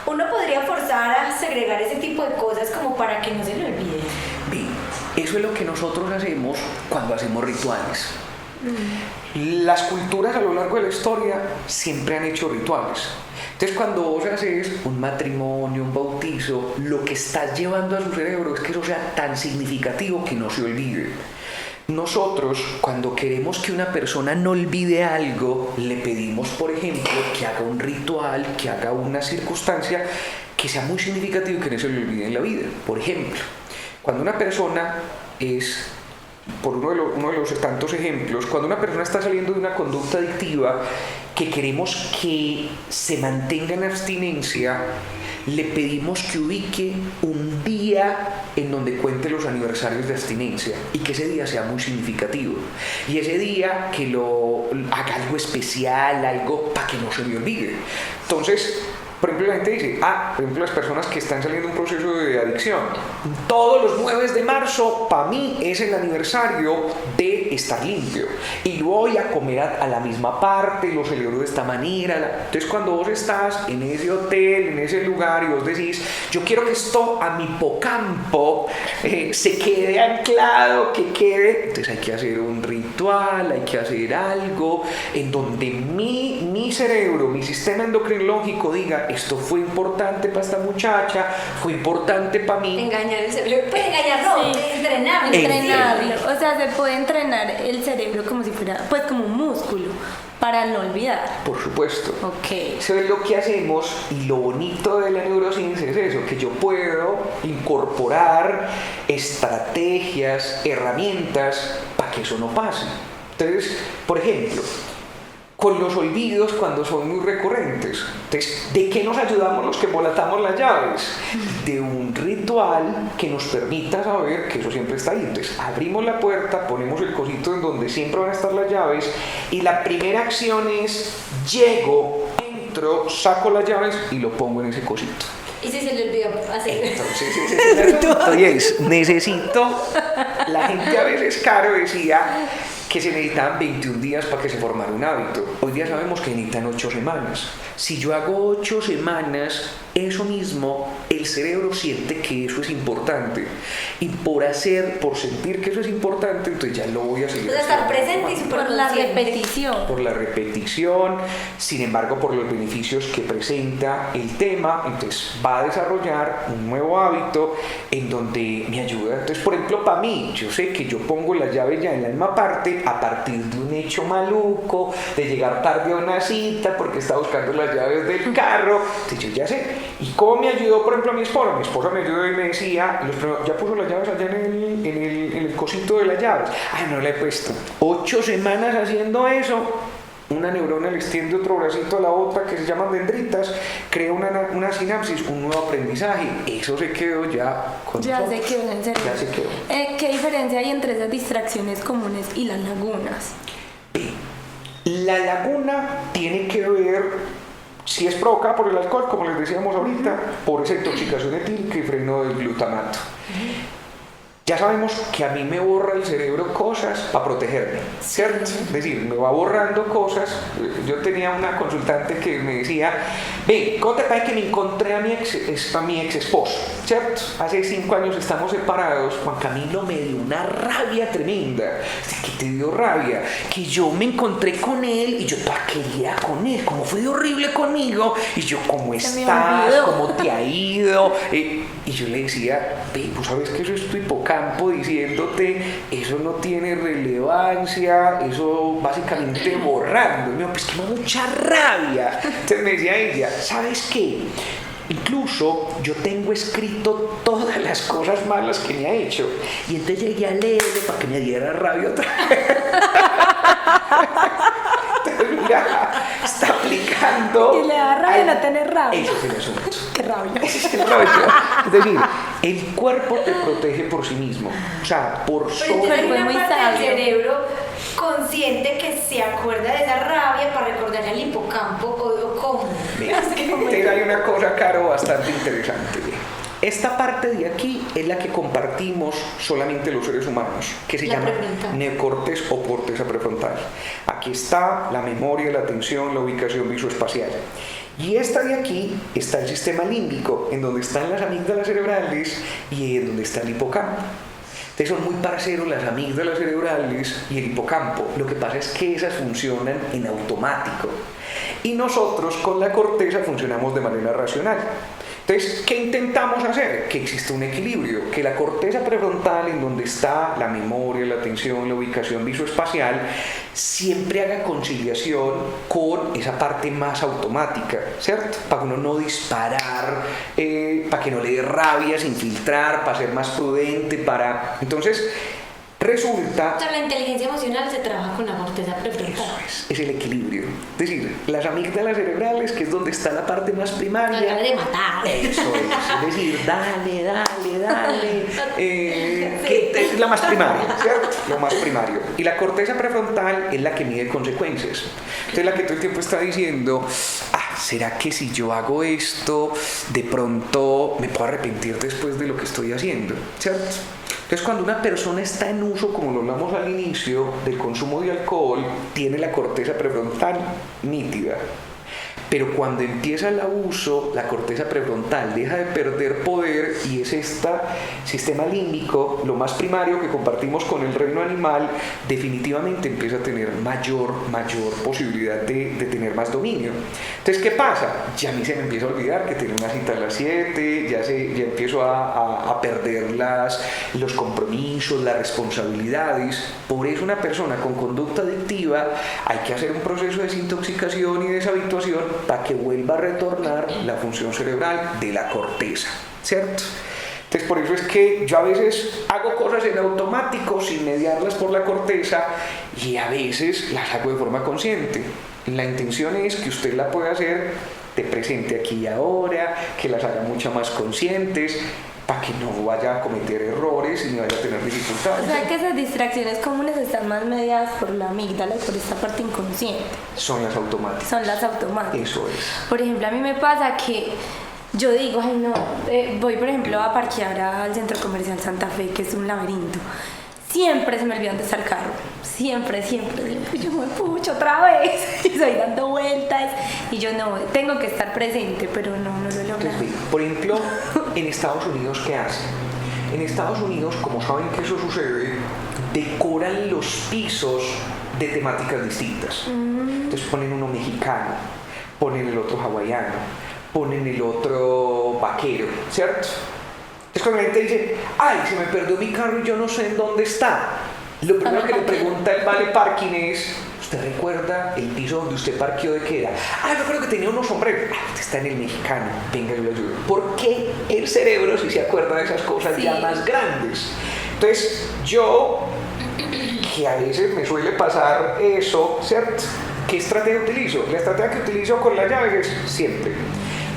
S3: Uno podría forzar a segregar ese tipo de cosas como para que no se le olvide.
S4: Bien, eso es lo que nosotros hacemos cuando hacemos rituales. Las culturas a lo largo de la historia siempre han hecho rituales. Entonces cuando vos haces un matrimonio, un bautizo, lo que estás llevando a su cerebro es que eso sea tan significativo que no se olvide. Nosotros, cuando queremos que una persona no olvide algo, le pedimos, por ejemplo, que haga un ritual, que haga una circunstancia que sea muy significativo y que no se le olvide en la vida. Por ejemplo, cuando una persona es, por uno de los tantos ejemplos, cuando una persona está saliendo de una conducta adictiva que queremos que se mantenga en abstinencia, le pedimos que ubique un día en donde cuente los aniversarios de abstinencia y que ese día sea muy significativo. Y ese día que lo haga algo especial, algo para que no se le olvide. Entonces, por ejemplo, la gente dice, por ejemplo, las personas que están saliendo de un proceso de adicción, todos los 9 de marzo, para mí, es el aniversario de estar limpio. Y voy a comer a la misma parte, lo celebro de esta manera. Entonces, cuando vos estás en ese hotel, en ese lugar, y vos decís, yo quiero que esto a mi hipocampo se quede anclado, que quede. Entonces, hay que hacer un ritual, hay que hacer algo en donde mi cerebro, mi sistema endocrinológico diga, esto fue importante para esta muchacha, fue importante para mí.
S3: Engañar el cerebro. Pues engañar no,
S2: Sí.
S3: entrenarlo.
S2: Entrenarlo. O sea, se puede entrenar el cerebro como si fuera, pues como un músculo, para no olvidar.
S4: Por supuesto.
S2: Ok.
S4: Eso es lo que hacemos y lo bonito de la neurociencia es eso, que yo puedo incorporar estrategias, herramientas para que eso no pase. Entonces, por ejemplo, con los olvidos cuando son muy recurrentes. Entonces, ¿de qué nos ayudamos los que embolatamos las llaves? De un ritual que nos permita saber que eso siempre está ahí. Entonces, abrimos la puerta, ponemos el cosito en donde siempre van a estar las llaves y la primera acción es, llego, entro, saco las llaves y lo pongo en ese cosito.
S3: Y si se le olvidó hacer.
S4: Entonces, ese es el asunto. Y es, necesito, la gente a veces, Caro, decía que se necesitaban 21 días para que se formara un hábito. Hoy día sabemos que necesitan 8 semanas. Si yo hago 8 semanas, eso mismo, el cerebro siente que eso es importante. Y por sentir que eso es importante, entonces ya lo voy a seguir.
S3: O sea, estar
S4: haciendo.
S3: presente y súper
S2: Por la
S3: consciente.
S2: repetición.
S4: Por la repetición, sin embargo, por los beneficios que presenta el tema, entonces va a desarrollar un nuevo hábito en donde me ayuda. Entonces, por ejemplo, para mí, yo sé que yo pongo las llaves ya en la misma parte a partir de un hecho maluco, de llegar tarde a una cita porque está buscando las llaves del carro. Entonces, yo ya sé. ¿Y cómo me ayudó, por ejemplo, a mi esposa? Mi esposa me ayudó y me decía, ya puso las llaves allá en el cosito de las llaves. Ay, no le he puesto. 8 semanas haciendo eso. Una neurona le extiende otro bracito a la otra que se llaman dendritas, crea una sinapsis, un nuevo aprendizaje. Eso se quedó ya con
S2: Ya se
S4: nosotros.
S2: quedó en el cerebro.
S4: Ya se quedó.
S2: ¿Qué diferencia hay entre esas distracciones comunes y las lagunas?
S4: La laguna tiene que ver, si es provocada por el alcohol, como les decíamos ahorita, por esa intoxicación etílica y freno del glutamato. Ya sabemos que a mí me borra el cerebro cosas para protegerme, ¿cierto? Es decir, me va borrando cosas. Yo tenía una consultante que me decía, ve, ¿cómo te parece que me encontré a mi ex esposo? ¿Cierto? Hace 5 años estamos separados. Juan Camilo, me dio una rabia tremenda. ¿Qué te dio rabia? Que yo me encontré con él y yo toda quería con él, como fue de horrible conmigo. Y yo, ¿cómo estás? ¿Cómo te ha ido? Y yo le decía, ve, pues sabes que eso es tu hipocampo diciéndote, eso no tiene relevancia, eso básicamente borrando. Y me dijo, pues que me da mucha rabia. Entonces me decía ella, ¿sabes qué? Incluso yo tengo escrito todas las cosas malas que me ha hecho. Y entonces llegué a leerle para que me diera rabia otra vez. Entonces, mira, está aplicando.
S2: Que le da rabia no tener rabia.
S4: Eso es el asunto.
S2: Qué rabia.
S4: Ese es el rollo. Es decir, el cuerpo te protege por sí mismo. O sea, por
S3: Pero
S2: Fue
S3: hay una
S2: muy
S3: parte del
S2: sabio.
S3: cerebro consciente que se acuerda de esa rabia para recordarle al hipocampo o cómo.
S4: Mira, hay una cosa, Caro, bastante interesante. Esta parte de aquí es la que compartimos solamente los seres humanos, que se
S3: La
S4: llama
S3: prefrontal.
S4: neocortes o corteza prefrontal. Aquí está la memoria, la atención, la ubicación visoespacial. Y esta de aquí está el sistema límbico, en donde están las amígdalas cerebrales y en donde está el hipocampo. Entonces son muy parceros las amígdalas cerebrales y el hipocampo. Lo que pasa es que esas funcionan en automático. Y nosotros con la corteza funcionamos de manera racional. Entonces, ¿qué intentamos hacer? Que exista un equilibrio, que la corteza prefrontal, en donde está la memoria, la atención, la ubicación visoespacial, siempre haga conciliación con esa parte más automática, ¿cierto? Para uno no disparar, para que no le dé rabia sin filtrar, para ser más prudente, para... Entonces, resulta...
S3: O sea, la inteligencia emocional se trabaja con la corteza prefrontal.
S4: Es el equilibrio. Es decir, las amígdalas cerebrales, que es donde está la parte más primaria.
S3: La gana de matar.
S4: Eso es decir, dale. Que es la más primaria, ¿cierto? Lo más primario. Y la corteza prefrontal es la que mide consecuencias. Entonces, la que todo el tiempo está diciendo, ¿será que si yo hago esto, de pronto me puedo arrepentir después de lo que estoy haciendo? ¿Cierto? Entonces, cuando una persona está en uso, como lo hablamos al inicio, del consumo de alcohol, tiene la corteza prefrontal nítida. Pero cuando empieza el abuso, la corteza prefrontal deja de perder poder y es este sistema límbico, lo más primario que compartimos con el reino animal, definitivamente empieza a tener mayor posibilidad de tener más dominio. Entonces, ¿qué pasa? Ya a mí se me empieza a olvidar que tengo una cita a las 7, ya empiezo a perder los compromisos, las responsabilidades. Por eso una persona con conducta adictiva hay que hacer un proceso de desintoxicación y deshabituación para que vuelva a retornar la función cerebral de la corteza, ¿cierto? Entonces, por eso es que yo a veces hago cosas en automático sin mediarlas por la corteza y a veces las hago de forma consciente. La intención es que usted la pueda hacer de presente aquí y ahora, que las haga mucho más conscientes, para que no vaya a cometer errores y no vaya a tener dificultades.
S2: O sea que esas distracciones comunes están más mediadas por la amígdala y por esta parte inconsciente.
S4: Son las automáticas.
S2: Son las automáticas.
S4: Eso es.
S2: Por ejemplo, a mí me pasa que yo digo, ay no, voy por ejemplo a parquear al centro comercial Santa Fe, que es un laberinto. Siempre se me olvida dónde está el carro. Siempre. Yo me pucho otra vez. Y estoy dando vueltas. Y yo no, tengo que estar presente, pero no lo he logrado.
S4: Entonces, por ejemplo, en Estados Unidos, ¿qué hacen? En Estados Unidos, como saben que eso sucede, decoran los pisos de temáticas distintas. Entonces ponen uno mexicano, ponen el otro hawaiano, ponen el otro vaquero, ¿cierto? Es cuando la gente dice, ay, se me perdió mi carro y yo no sé en dónde está. Lo primero que le pregunta el vale parking es, ¿usted recuerda el piso donde usted parqueó de qué era? Yo creo que tenía unos sombreros. Usted está en el mexicano, venga, yo le ayudo. Porque el cerebro sí se acuerda de esas cosas ya más grandes. Entonces, yo, que a veces me suele pasar eso, ¿cierto? ¿Qué estrategia utilizo? La estrategia que utilizo con la llave es siempre.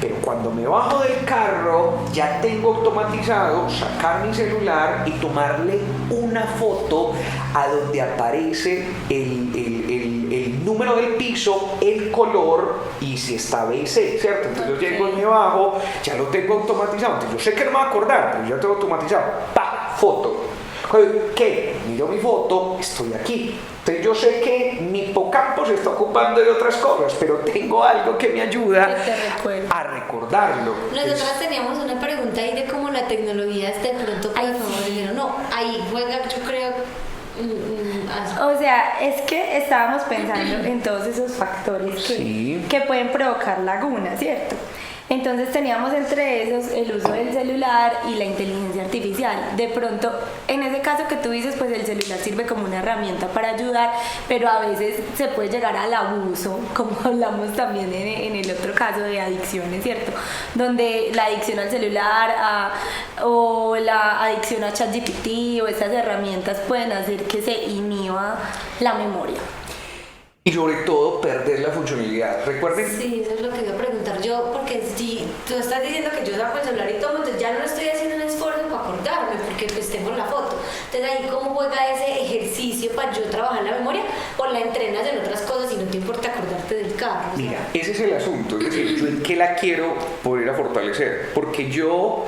S4: Pero cuando me bajo del carro, ya tengo automatizado sacar mi celular y tomarle una foto a donde aparece el número número del piso, el color y si está B y C, ¿cierto? Entonces yo llego y me bajo, ya lo tengo automatizado. Entonces yo sé que no me va a acordar, pero ya lo tengo automatizado. ¡Pa! Foto. ¿Qué? Miro mi foto, estoy aquí. Entonces yo sé que mi hipocampo se está ocupando de otras cosas, pero tengo algo que me ayuda a recordarlo.
S1: Nosotras teníamos una pregunta ahí de cómo la tecnología de pronto puede favorecer o no. Ahí juega, yo creo.
S2: O sea, es que estábamos pensando en todos esos factores que pueden provocar lagunas, ¿cierto? Entonces teníamos entre esos el uso del celular y la inteligencia artificial. De pronto, en ese caso que tú dices, pues el celular sirve como una herramienta para ayudar, pero a veces se puede llegar al abuso, como hablamos también en el otro caso de adicciones, ¿cierto? Donde la adicción al celular o la adicción a ChatGPT o estas herramientas pueden hacer que se inhiba la memoria.
S4: Y sobre todo perder la funcionalidad. Recuerden.
S1: Sí, eso es lo que iba a preguntar yo, porque si tú estás diciendo que yo saco el celular y todo, entonces ya no estoy haciendo un esfuerzo para acordarme, porque pues tengo la foto. Entonces ahí cómo juega ese ejercicio para yo trabajar la memoria, o la entrenas en otras cosas y no te importa acordarte del carro.
S4: Mira, ese es el asunto, es decir, yo en qué la quiero poder a fortalecer, porque yo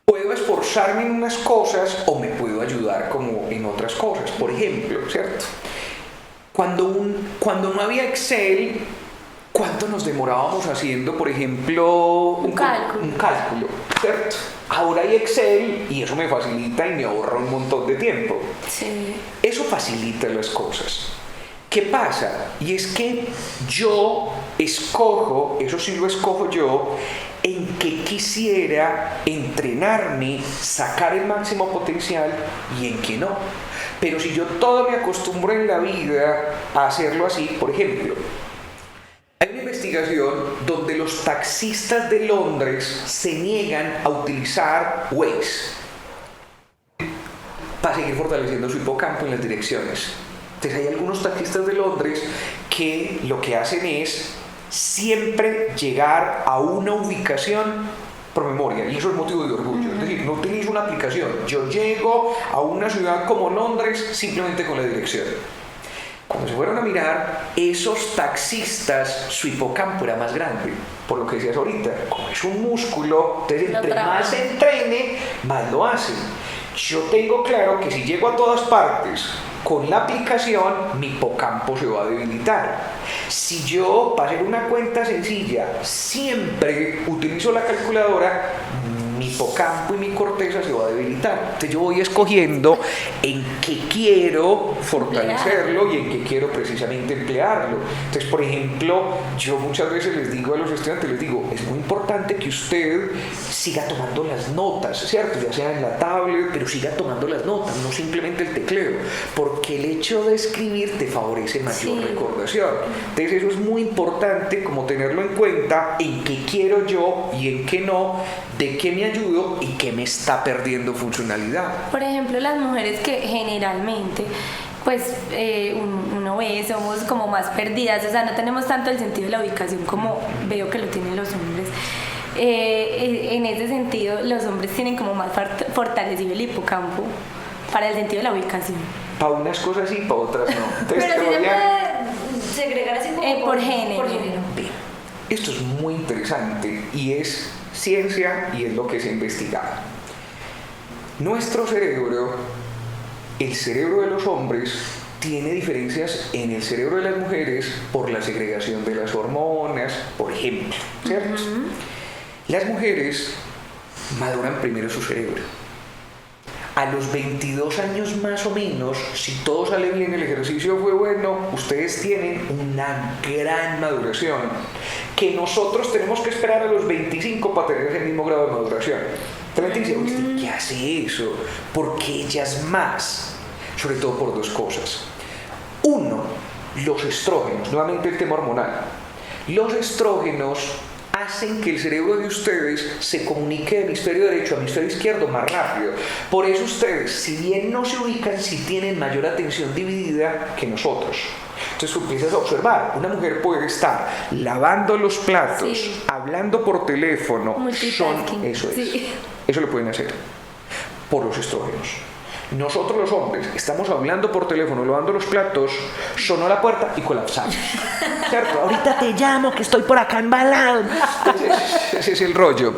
S4: puedo esforzarme en unas cosas o me puedo ayudar como en otras cosas. Por ejemplo, ¿cierto? Cuando no había Excel, ¿cuánto nos demorábamos haciendo, por ejemplo, un cálculo, ¿cierto? Ahora hay Excel y eso me facilita y me ahorra un montón de tiempo.
S2: Sí.
S4: Eso facilita las cosas. ¿Qué pasa? Y es que yo escojo, eso sí lo escojo yo, en que quisiera entrenarme, sacar el máximo potencial y en que no. Pero si yo todo me acostumbro en la vida a hacerlo así, por ejemplo, hay una investigación donde los taxistas de Londres se niegan a utilizar Waze para seguir fortaleciendo su hipocampo en las direcciones. Entonces hay algunos taxistas de Londres que lo que hacen es siempre llegar a una ubicación por memoria, y eso es motivo de orgullo. Es decir, no utilizo una aplicación, yo llego a una ciudad como Londres simplemente con la dirección. Cuando se fueron a mirar, esos taxistas, su hipocampo era más grande, por lo que decías ahorita, como es un músculo, entonces entre más se entrene, más lo hacen. Yo tengo claro que si llego a todas partes con la aplicación, mi hipocampo se va a debilitar. Si yo, para hacer una cuenta sencilla, siempre utilizo la calculadora, mi hipocampo y mi corteza se va a debilitar. Entonces yo voy escogiendo en qué quiero fortalecerlo y en qué quiero precisamente emplearlo. Entonces, por ejemplo, yo muchas veces les digo a los estudiantes, les digo, es muy importante que usted siga tomando las notas, ¿cierto? Ya sea en la tablet, pero siga tomando las notas, no simplemente el tecleo, porque el hecho de escribir te favorece mayor recordación. Entonces eso es muy importante como tenerlo en cuenta, en qué quiero yo y en qué no, de qué me ayudo y qué me está perdiendo funcionalidad.
S2: Por ejemplo, las mujeres que generalmente pues uno ve, somos como más perdidas, o sea, no tenemos tanto el sentido de la ubicación como veo que lo tienen los hombres. En ese sentido, los hombres tienen como más fortalecido el hipocampo para el sentido de la ubicación.
S4: Para unas cosas sí, para otras no. Entonces,
S1: pero si se puede segregar así como
S2: por género.
S4: Bien, esto es muy interesante y es ciencia y es lo que se ha investigado. Nuestro cerebro, el cerebro de los hombres, tiene diferencias en el cerebro de las mujeres por la segregación de las hormonas, por ejemplo, ¿cierto? Las mujeres maduran primero su cerebro. A los 22 años más o menos, si todo sale bien, el ejercicio fue bueno, ustedes tienen una gran maduración que nosotros tenemos que esperar a los 25 para tener ese mismo grado de maduración. Entonces dicen, ¿qué hace eso? Porque ellas más, sobre todo por dos cosas. Uno, los estrógenos, nuevamente el tema hormonal. Los estrógenos hacen que el cerebro de ustedes se comunique de hemisferio derecho a hemisferio izquierdo más rápido. Por eso ustedes, si bien no se ubican, sí tienen mayor atención dividida que nosotros. Entonces tú empiezas a observar, una mujer puede estar lavando los platos, hablando por teléfono, eso es. Eso lo pueden hacer por los estrógenos. Nosotros los hombres estamos hablando por teléfono, lavando los platos, sonó la puerta y colapsamos. ¿Cierto? Ahorita te llamo que estoy por acá embalado. Ese es el rollo.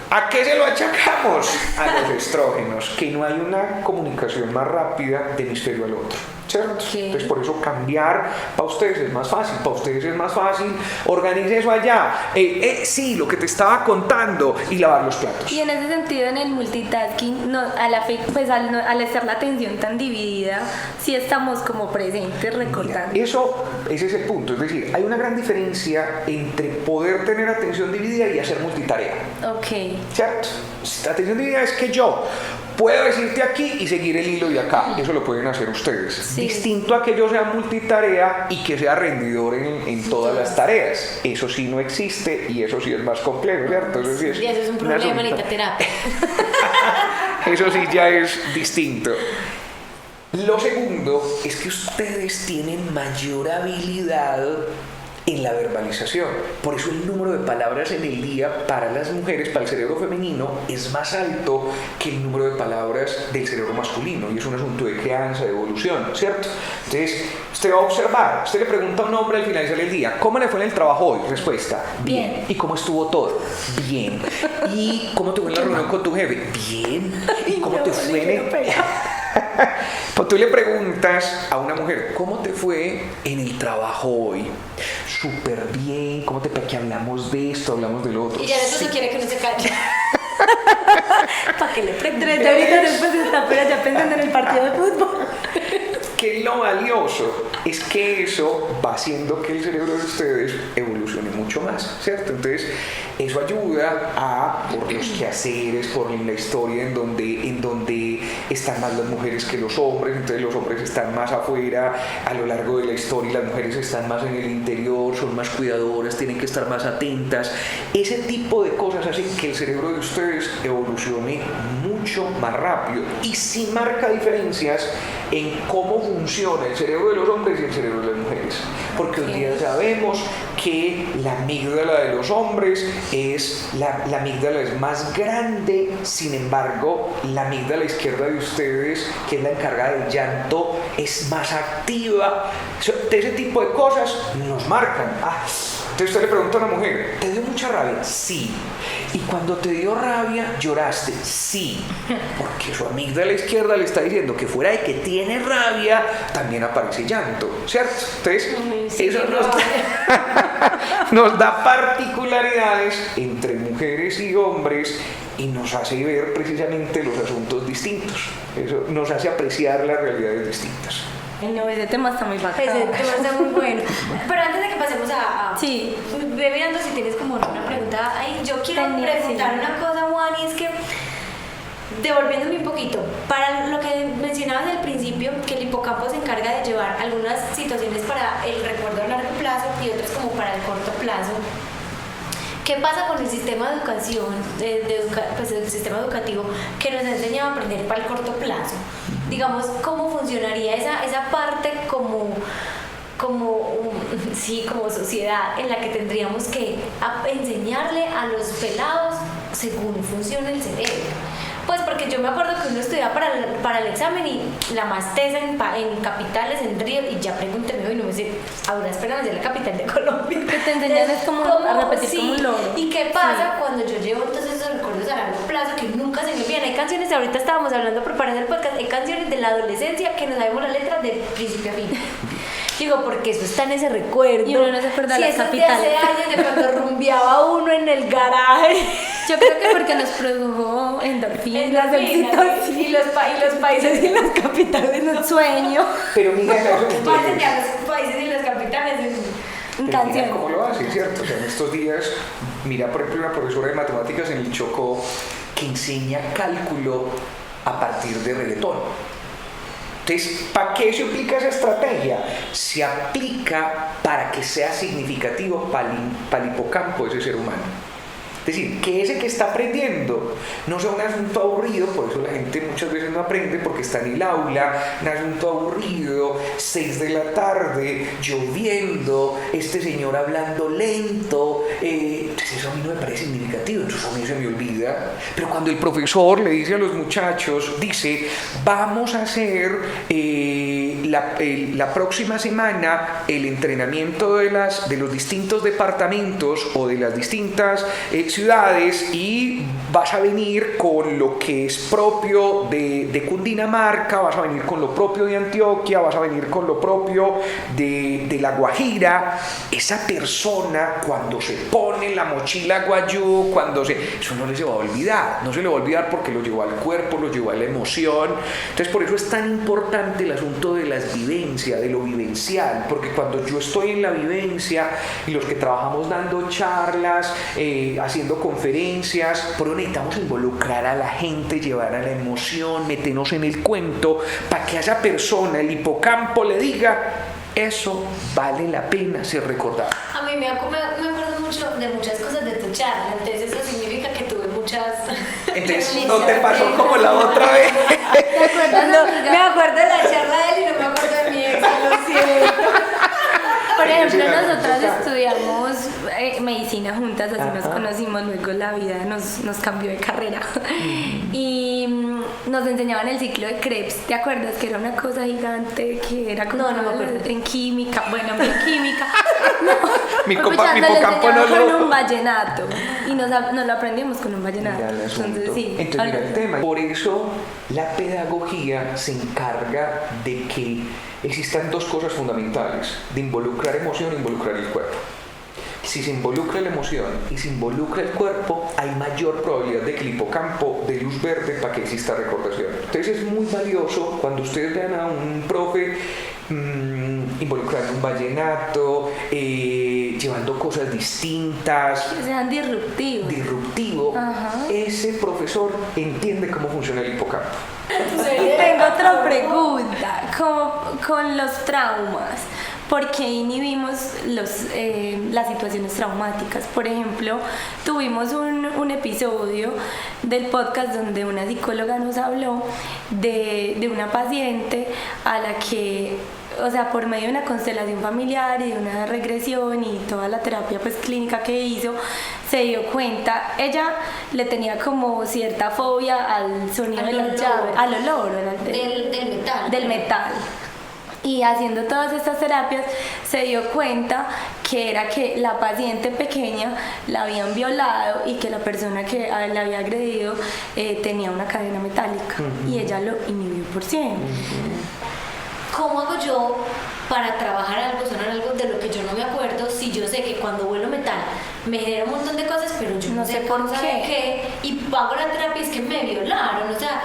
S4: ¿A qué se lo achacamos? A los estrógenos, que no hay una comunicación más rápida de hemisferio al otro. ¿Cierto?
S1: ¿Qué?
S4: Entonces por eso cambiar para ustedes es más fácil, para ustedes es más fácil, organice eso allá, sí, lo que te estaba contando y lavar los platos.
S2: Y en ese sentido, en el multitasking, no, pues al estar la atención tan dividida, sí estamos como presentes recordando.
S4: Ese es el punto, es decir, hay una gran diferencia entre poder tener atención dividida y hacer multitarea.
S2: Ok.
S4: ¿Cierto? La atención dividida es que yo puedo decirte aquí y seguir el hilo de acá, eso lo pueden hacer ustedes.
S2: Sí.
S4: Distinto a que yo sea multitarea y que sea rendidor en todas las tareas. Eso sí no existe y eso sí es más complejo, ¿cierto? Eso sí
S1: Y eso es un problema, necesita terapia.
S4: Eso sí ya es distinto. Lo segundo es que ustedes tienen mayor habilidad en la verbalización. Por eso el número de palabras en el día para las mujeres, para el cerebro femenino, es más alto que el número de palabras del cerebro masculino. Y es un asunto de crianza, de evolución, ¿cierto? Entonces, usted va a observar, usted le pregunta a un hombre al finalizar el día, ¿cómo le fue en el trabajo hoy? Respuesta, bien. ¿Y cómo estuvo todo? Bien. ¿Y cómo te fue en la reunión con tu jefe? Bien. ¿Y cómo te fue en el... Pues tú le preguntas a una mujer, ¿cómo te fue en el trabajo hoy? Súper bien, ¿cómo te fue? Que hablamos de esto, hablamos del otro.
S1: Y ya después quiere que no se calle.
S2: ¿Para qué le pregunto? 3 horitas después está pero ya pensando en el partido de fútbol.
S4: Que lo valioso es que eso va haciendo que el cerebro de ustedes evolucione mucho más, ¿cierto? Entonces, eso ayuda a, por los quehaceres, por la historia en donde están más las mujeres que los hombres, entonces los hombres están más afuera a lo largo de la historia y las mujeres están más en el interior, son más cuidadoras, tienen que estar más atentas. Ese tipo de cosas hacen que el cerebro de ustedes evolucione mucho más rápido y sí marca diferencias en cómo funciona el cerebro de los hombres y el cerebro de las mujeres, porque hoy día sabemos que la amígdala de los hombres la amígdala es más grande, sin embargo la amígdala izquierda de ustedes, que es la encargada del llanto, es más activa. Ese tipo de cosas nos marcan. Entonces usted le pregunta a una mujer, ¿te dio mucha rabia? Sí. ¿Y cuando te dio rabia lloraste? Sí. Porque su amígdala izquierda le está diciendo que fuera de que tiene rabia, también aparece llanto, ¿cierto? Entonces,
S1: sí,
S4: eso nos da particularidades entre mujeres y hombres y nos hace ver precisamente los asuntos distintos. Eso nos hace apreciar las realidades distintas.
S2: No, ese tema está muy bacán.
S1: Ese tema está muy bueno. Pero antes de que pasemos a
S2: Sí.
S1: ve mirando si tienes como una pregunta ahí. Yo quiero preguntar una cosa, Juan, y es que, devolviéndome un poquito, para lo que mencionabas al principio, que el hipocampo se encarga de llevar algunas situaciones para el recuerdo a largo plazo y otras como para el corto plazo. ¿Qué pasa con el sistema de educación, pues el sistema educativo que nos ha enseñado a aprender para el corto plazo? Digamos, ¿cómo funcionaría esa parte como sociedad en la que tendríamos que enseñarle a los pelados según funciona el cerebro? Pues porque yo me acuerdo que uno estudiaba para el examen y la más tesa en capitales, en Río, y ya pregúnteme hoy, no me sé, a duras penas de la capital de Colombia.
S2: Que te enseñan es como a repetir
S1: sí,
S2: como un logro.
S1: ¿Y qué pasa cuando yo llevo entonces esos recuerdos a largo plazo que nunca se me olvidan? Hay canciones, ahorita estábamos hablando preparando el podcast, hay canciones de la adolescencia que no sabemos la letra de principio a fin. Digo, porque eso está en ese recuerdo.
S2: Y uno no se acuerda de las capitales.
S1: De hace años de cuando rumbeaba uno en el garaje.
S2: Yo creo que porque nos produjo endorfinas, oxitocina.
S1: Y los países y las capitales
S2: un sueño.
S4: Pero mira, eso
S1: Pasen que a los países y las capitales
S2: canción.
S4: ¿Cómo lo hace, cierto? O sea, en estos días, mira, por ejemplo, una profesora de matemáticas en el Chocó que enseña cálculo a partir de reggaetón. Entonces, ¿para qué se aplica esa estrategia? Se aplica para que sea significativo para el hipocampo de ese ser humano. Es decir, que ese que está aprendiendo no sea un asunto aburrido, por eso la gente muchas veces no aprende porque está en el aula, un asunto aburrido, 6 de la tarde, lloviendo, este señor hablando lento, entonces eso a mí no me parece significativo, entonces a mí se me olvida. Pero cuando el profesor le dice a los muchachos, dice, vamos a hacer la próxima semana el entrenamiento de los distintos departamentos o de las distintas ciudades y vas a venir con lo que es propio de Cundinamarca, vas a venir con lo propio de Antioquia, vas a venir con lo propio de La Guajira. Esa persona cuando se pone la mochila guayú, eso no se va a olvidar, no se le va a olvidar porque lo llevó al cuerpo, lo llevó a la emoción. Entonces por eso es tan importante el asunto de las vivencias, de lo vivencial, porque cuando yo estoy en la vivencia y los que trabajamos dando charlas, haciendo conferencias, pero necesitamos involucrar a la gente, llevar a la emoción, meternos en el cuento, para que a esa persona el hipocampo le diga, eso vale la pena ser recordado.
S1: A mí me acuerdo mucho de muchas cosas de tu charla, entonces eso significa que tuve muchas...
S4: Entonces no te pasó como la otra vez.
S3: ¿Te acuerdas, amiga?
S1: Me acuerdo de la charla de él y no me acuerdo de mi ex, lo siento.
S2: Por ejemplo, nosotras estudiamos medicina juntas, así nos conocimos, luego la vida nos cambió de carrera. Y nos enseñaban el ciclo de Krebs, ¿te acuerdas? Que era una cosa gigante, que era como
S1: No me acuerdo.
S2: en química, bueno, en química.
S4: Mi
S2: Pues
S4: compa-
S2: ya
S4: mi
S2: nos lo
S4: hipocampo
S2: enseñaban
S4: no lo-
S2: con un vallenato y nos lo aprendimos con un vallenato.
S4: Mira el asunto.
S2: Entonces, sí.
S4: Entonces, mira el tema. Por eso la pedagogía se encarga de que existan dos cosas fundamentales, de involucrar emoción e involucrar el cuerpo. Si se involucra la emoción y se involucra el cuerpo, hay mayor probabilidad de que el hipocampo dé luz verde para que exista recordación. Entonces es muy valioso cuando ustedes vean a un profe involucrando un vallenato, llevando cosas distintas,
S2: Que sean disruptivos.
S4: disruptivo,
S2: Ajá.
S4: ese profesor entiende cómo funciona el hipocampo.
S2: Y tengo otra pregunta, como con los traumas, ¿por qué inhibimos las situaciones traumáticas? Por ejemplo, tuvimos un episodio del podcast donde una psicóloga nos habló de una paciente a la que, o sea, por medio de una constelación familiar y de una regresión y toda la terapia pues clínica que hizo, se dio cuenta, ella le tenía como cierta fobia al sonido de las llaves, al olor,
S1: Del metal.
S2: del metal. Y haciendo todas estas terapias se dio cuenta que era que la paciente pequeña la habían violado y que la persona que la había agredido tenía una cadena metálica y ella lo inhibió por siempre.
S1: ¿Cómo hago yo para trabajar algo, sonar algo de lo que yo no me acuerdo, si yo sé que cuando vuelo metal me genera un montón de cosas, pero yo no sé por qué, y pago la terapia, es que me violaron, o sea,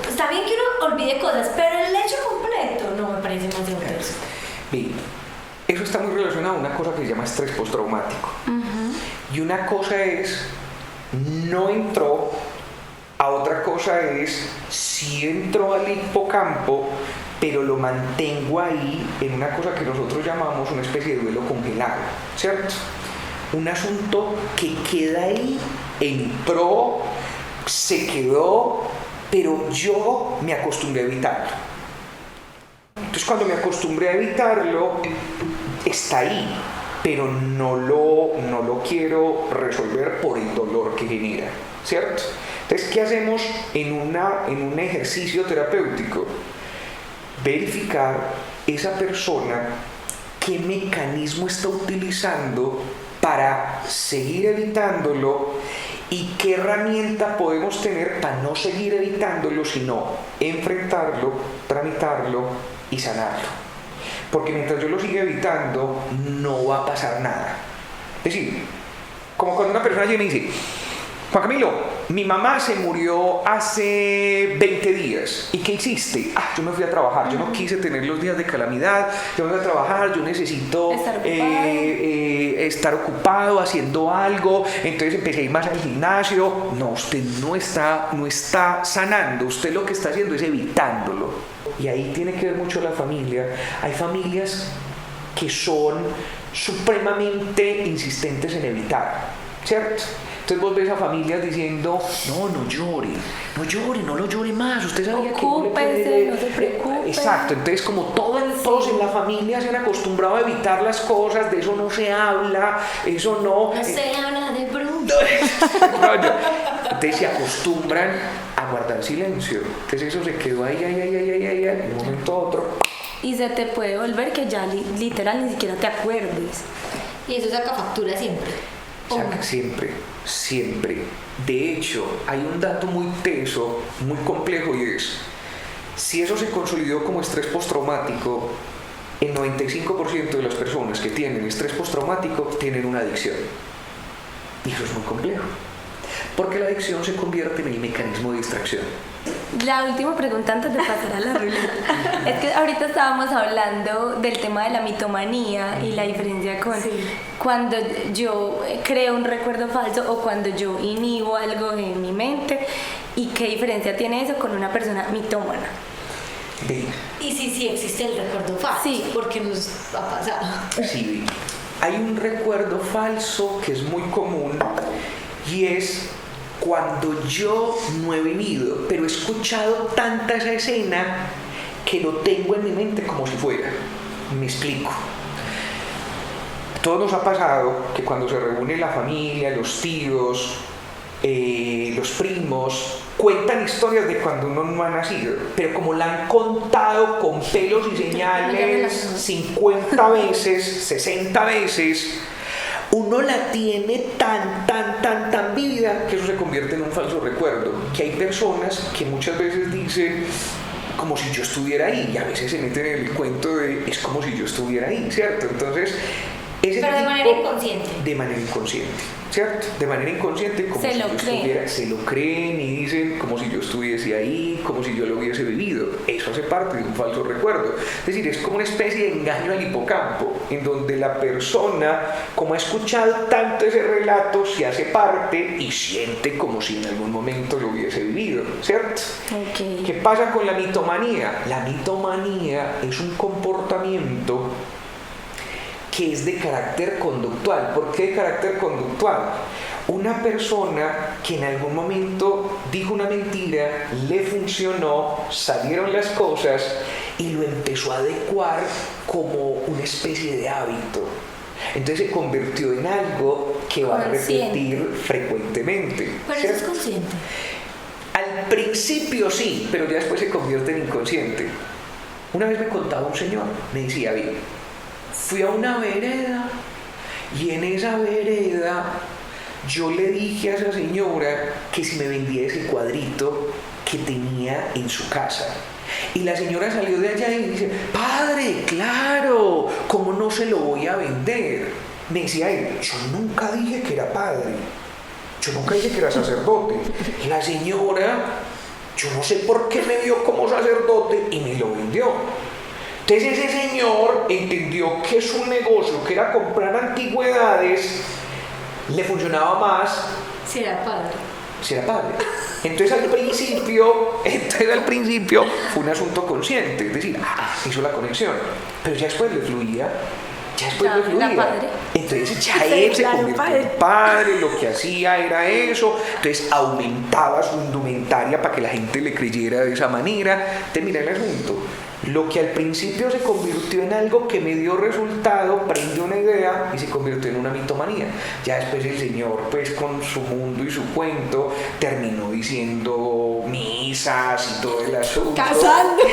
S1: está bien que uno olvide cosas, pero el hecho completo no me parece más de un tercio.
S4: Bien, eso está muy relacionado a una cosa que se llama estrés postraumático. Y una cosa es, no entró, a otra cosa es, si entró al hipocampo, pero lo mantengo ahí en una cosa que nosotros llamamos una especie de duelo congelado, ¿cierto? Un asunto que queda ahí, entró, se quedó, pero yo me acostumbré a evitarlo. Entonces cuando me acostumbré a evitarlo, está ahí, pero no lo quiero resolver por el dolor que genera, ¿cierto? Entonces, ¿qué hacemos en un ejercicio terapéutico? Verificar esa persona qué mecanismo está utilizando para seguir evitándolo y qué herramienta podemos tener para no seguir evitándolo, sino enfrentarlo, tramitarlo y sanarlo. Porque mientras yo lo siga evitando, no va a pasar nada. Es decir, como cuando una persona llega y me dice, Juan Camilo, mi mamá se murió hace 20 días. ¿Y qué hiciste? Yo me fui a trabajar. Yo no quise tener los días de calamidad. Yo me fui a trabajar. Yo necesito estar ocupado haciendo algo. Entonces empecé a ir más al gimnasio. No, usted no está sanando. Usted lo que está haciendo es evitándolo. Y ahí tiene que ver mucho la familia. Hay familias que son supremamente insistentes en evitar. ¿cierto? Entonces vos ves a familias diciendo, no llore, no lo llore más, usted sabía que no le
S2: Ocúpese, no se preocupe.
S4: Exacto, entonces como todos en la familia se han acostumbrado a evitar las cosas, de eso no se habla, eso no...
S1: No se habla de Bruno.
S4: Entonces se acostumbran a guardar silencio, entonces eso se quedó ahí, de un momento a otro.
S2: Y se te puede volver que ya literal ni siquiera te acuerdes.
S1: Y eso saca factura siempre.
S4: Saca siempre. De hecho, hay un dato muy teso, muy complejo, y es, si eso se consolidó como estrés postraumático, el 95% de las personas que tienen estrés postraumático tienen una adicción. Y eso es muy complejo, porque la adicción se convierte en el mecanismo de distracción.
S2: La última pregunta antes de pasar a la ruleta. Es que ahorita estábamos hablando del tema de la mitomanía y la diferencia con cuando yo creo un recuerdo falso o cuando yo inhibo algo en mi mente, y qué diferencia tiene eso con una persona mitómana.
S1: Y sí existe el recuerdo falso,
S2: Sí.
S1: porque nos ha pasado.
S4: Sí, hay un recuerdo falso que es muy común, y es cuando yo no he vivido, pero he escuchado tanta esa escena que lo tengo en mi mente como si fuera. Me explico. Todo nos ha pasado que cuando se reúne la familia, los tíos, los primos, cuentan historias de cuando uno no ha nacido, pero como la han contado con pelos y señales 50 veces, 60 veces, uno la tiene tan vívida que eso se convierte en un falso recuerdo. Que hay personas que muchas veces dicen como si yo estuviera ahí, y a veces se meten en el cuento de es como si yo estuviera ahí, ¿cierto? Entonces,
S1: pero de manera inconsciente.
S4: De manera inconsciente, ¿cierto? De manera inconsciente, como si yo estuviera, se lo creen y dicen como si yo estuviese ahí, como si yo lo hubiese vivido. Eso hace parte de un falso recuerdo. Es decir, es como una especie de engaño al hipocampo, en donde la persona, como ha escuchado tanto ese relato, se hace parte y siente como si en algún momento lo hubiese vivido, ¿cierto?
S2: Okay.
S4: ¿Qué pasa con la mitomanía? La mitomanía es un comportamiento que es de carácter conductual. ¿Por qué de carácter conductual? Una persona que en algún momento dijo una mentira, le funcionó, salieron las cosas y lo empezó a adecuar como una especie de hábito. Entonces se convirtió en algo que va a repetir frecuentemente.
S1: Pero eso es consciente.
S4: Al principio sí, pero ya después se convierte en inconsciente. Una vez me contaba un señor, me decía, bien, fui a una vereda y en esa vereda yo le dije a esa señora que si me vendía ese cuadrito que tenía en su casa. Y la señora salió de allá y dice, padre, claro, ¿cómo no se lo voy a vender? Me decía él, yo nunca dije que era padre, yo nunca dije que era sacerdote. La señora, yo no sé por qué me vio como sacerdote y me lo vendió. Entonces ese señor entendió que su negocio, que era comprar antigüedades, le funcionaba más
S1: Si era padre.
S4: Entonces al principio fue un asunto consciente, es decir, hizo la conexión, pero ya después le fluía. Entonces ya él se convirtió en padre, lo que hacía era eso, entonces aumentaba su indumentaria para que la gente le creyera de esa manera. Entonces mira el asunto, lo que al principio se convirtió en algo que me dio resultado, prendió una idea y se convirtió en una mitomanía. Ya después el señor, pues con su mundo y su cuento, terminó diciendo misas y todo el asunto.
S2: Casando.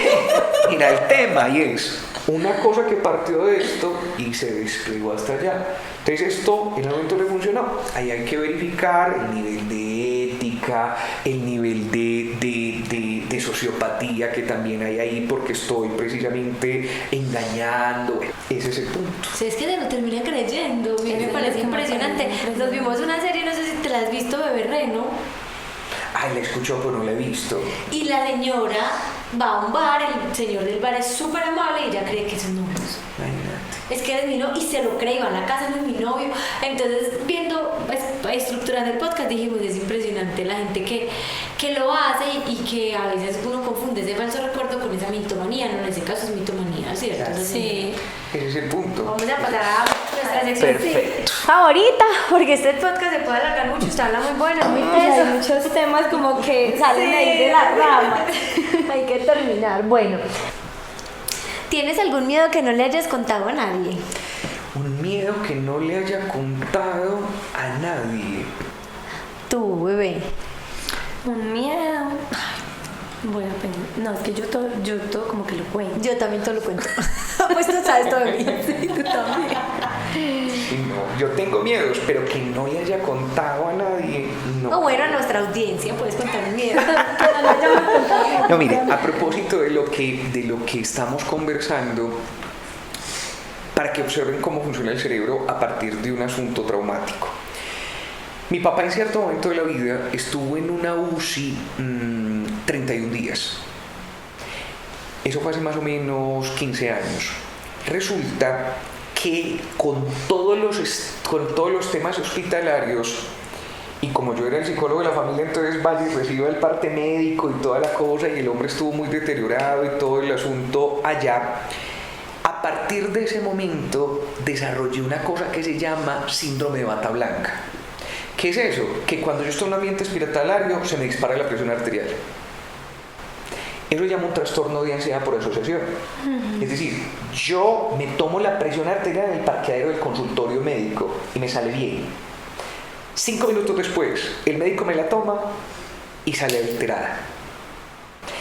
S4: Mira el tema, y es una cosa que partió de esto y se desplegó hasta allá. Entonces esto en el momento le funcionó. Ahí hay que verificar el nivel de ética, el nivel de sociopatía que también hay ahí, porque estoy precisamente engañando. Ese es el punto.
S1: Si es que se lo termina creyendo, a mí me parece impresionante. Nos vimos una serie, no sé si te la has visto, Bebé Reno.
S4: Ay, la escucho, pero no la he visto.
S1: Y la señora va a un bar, el señor del bar es súper amable y ella cree que son novios. Es que eres mi novio, y se lo cree, va a la casa de mi novio. Entonces, estructurando el podcast, dijimos, es impresionante la gente que lo hace y que a veces uno confunde ese falso recuerdo con esa mitomanía. No, en ese caso es mitomanía, ¿cierto?
S4: Claro.
S1: Entonces,
S2: Sí.
S4: Ese es el punto.
S1: vamos a pasar a nuestra sección
S4: Perfecto.
S1: favorita, porque este podcast se puede alargar mucho, usted habla muy bueno, muy teso.
S2: Hay muchos temas como que salen ahí de la rama.
S1: Hay que terminar. Bueno, ¿tienes algún miedo que no le hayas contado a nadie?
S4: Un miedo que no le haya contado a nadie.
S1: Tú, bebé.
S2: Un miedo. Ay, voy a pensar. No, es que yo todo como que lo cuento.
S1: Yo también te lo cuento. Pues tú sabes todo de mí.
S2: Sí, tú también.
S4: Sí, no, yo tengo miedos, pero que no le haya contado a nadie, no.
S1: O bueno, a nuestra audiencia puedes contar un miedo.
S4: No, mire, a propósito de lo que estamos conversando, para que observen cómo funciona el cerebro a partir de un asunto traumático. Mi papá en cierto momento de la vida estuvo en una UCI 31 días. Eso fue hace más o menos 15 años. Resulta que con todos los temas hospitalarios, y como yo era el psicólogo de la familia, entonces vaya y reciba el parte médico y toda la cosa, y el hombre estuvo muy deteriorado y todo el asunto allá. A partir de ese momento desarrollé una cosa que se llama síndrome de bata blanca. ¿Qué es eso? Que cuando yo estoy en un ambiente hospitalario se me dispara la presión arterial. Eso se llama un trastorno de ansiedad por asociación. Es decir, yo me tomo la presión arterial en el parqueadero del consultorio médico y me sale bien. 5 minutos después, el médico me la toma y sale alterada.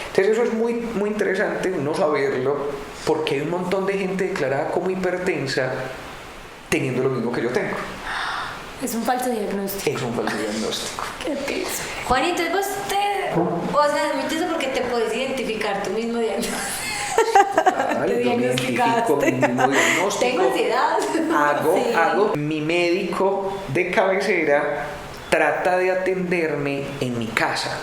S4: Entonces eso es muy, muy interesante no saberlo, porque hay un montón de gente declarada como hipertensa teniendo lo mismo que yo tengo.
S2: Es un falso diagnóstico.
S4: Es un falso diagnóstico.
S2: ¿Qué piensas?
S1: Juan, entonces vos o sea, es muy teso porque te puedes identificar tu mismo diagnóstico.
S4: Vale, yo me identifico mi mismo diagnóstico.
S1: Tengo ansiedad.
S4: Hago. Mi médico de cabecera trata de atenderme en mi casa.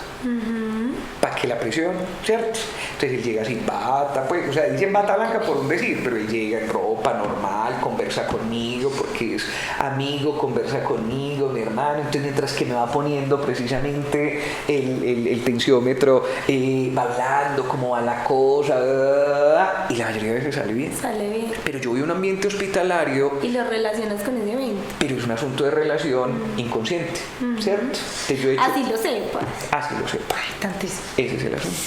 S4: Para que la presión, ¿cierto? Entonces él llega sin bata, pues, o sea, dicen bata blanca por un decir, pero él llega en ropa normal, conversa conmigo porque es amigo, conversa conmigo, mi hermano. Entonces mientras que me va poniendo precisamente el tensiómetro, va hablando cómo va la cosa, y la mayoría de veces sale bien.
S2: Sale bien.
S4: Pero yo voy a un ambiente hospitalario,
S2: Y lo relacionas con ese evento.
S4: pero es un asunto de relación inconsciente, ¿cierto? Entonces yo he hecho,
S2: Así lo sepas.
S4: así lo sepa.
S2: Tantísimo.
S4: Ese es el asunto.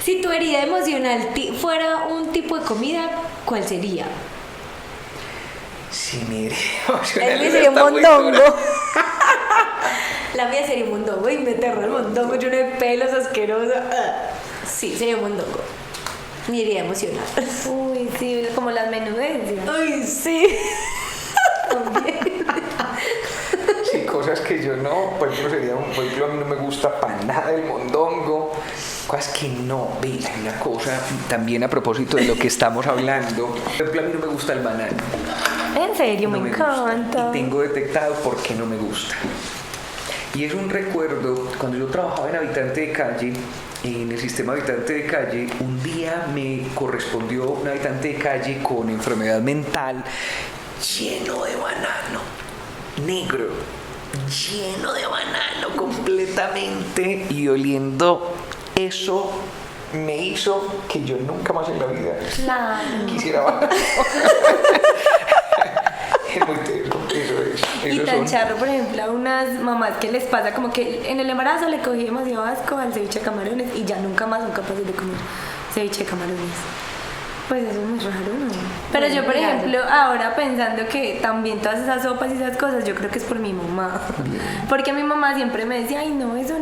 S1: Si tu herida emocional fuera un tipo de comida, ¿cuál sería?
S4: Si mi herida
S1: El
S4: emocional
S1: mío sería un
S4: está muy
S1: mondongo.
S4: dura.
S1: La mía sería un mondongo y me aterra el mondongo lleno de pelos asqueroso. Sí, sería un mondongo. Mi herida emocional.
S2: Uy, sí, como las menudencias.
S1: Ay, sí.
S4: Sí, cosas que yo no, por ejemplo, por ejemplo, a mí no me gusta para nada el mondongo, cosas que no, ve, hay una cosa, también a propósito de lo que estamos hablando, por ejemplo, a mí no me gusta el banano.
S2: En serio,
S4: No
S2: me
S4: gusta.
S2: encanta.
S4: Y tengo detectado por qué no me gusta. Y es un recuerdo, cuando yo trabajaba en Habitante de Calle, en el sistema Habitante de Calle, un día me correspondió un habitante de calle con enfermedad mental, lleno de banano, negro, lleno de banano completamente, y oliendo eso me hizo que yo nunca más en la vida
S2: Claro.
S4: quisiera banano. Es muy teso, eso es.
S2: Y
S4: Esos
S2: tan
S4: son-
S2: charro, por ejemplo, a unas mamás que les pasa como que en el embarazo le cogí demasiado asco al ceviche de camarones y ya nunca más son capaces de comer ceviche de camarones. Pues eso es muy raro, ¿no? Pero yo, por ejemplo, ahora pensando que también todas esas sopas y esas cosas, yo creo que es por mi mamá. Porque mi mamá siempre me decía, ay, no, eso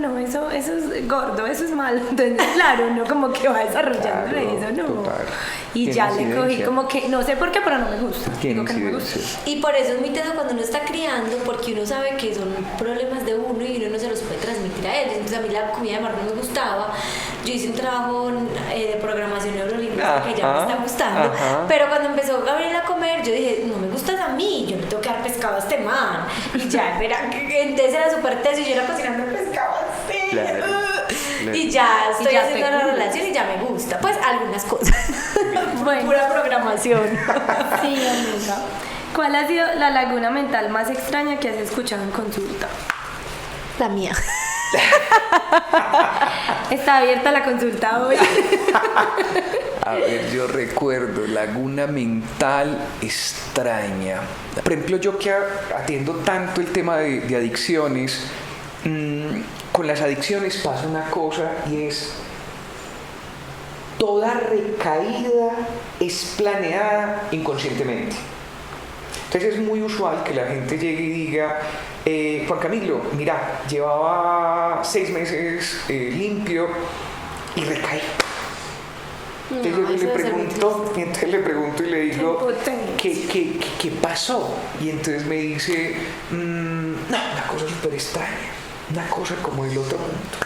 S2: es gordo, eso es malo. Entonces, claro, uno como que va desarrollando
S4: Claro,
S2: eso, ¿no?
S4: total.
S2: Y
S4: Tiene
S2: ya le cogí
S4: incidencia.
S2: como que, no sé por qué, pero no me gusta.
S4: Tiene
S2: Digo que no me
S4: incidencia.
S2: gusta.
S1: Y por eso es muy teso cuando uno está criando, porque uno sabe que son problemas de uno y uno no se los puede transmitir a él. Entonces a mí la comida de mar no me gustaba. Yo hice un trabajo de programación neurolingüística que ya me está gustando.
S4: Ajá.
S1: Pero cuando empezó Gabriel a comer, yo dije, no me gustas a mí, yo le tengo que dar pescado a este man. Y ya, entonces era súper teso y yo era cocinando pescado así.
S4: Claro, claro.
S1: Y ya estoy
S2: ya
S1: haciendo
S2: te
S1: la
S2: gusta.
S1: relación y ya me gusta. Pues algunas cosas.
S2: Bueno.
S1: Pura programación.
S2: Sí, amiga. ¿Cuál ha sido la laguna mental más extraña que has escuchado en consulta?
S1: La mía.
S2: Está abierta la consulta hoy.
S4: A ver, yo recuerdo laguna mental extraña. Por ejemplo, yo que atiendo tanto el tema de adicciones, con las adicciones pasa una cosa y es toda recaída es planeada inconscientemente. Entonces es muy usual que la gente llegue y diga, Juan Camilo, mira, llevaba 6 meses limpio y recaí. Entonces le pregunto y le digo, ¿qué pasó? Y entonces me dice, no, una cosa súper extraña, una cosa como del otro mundo.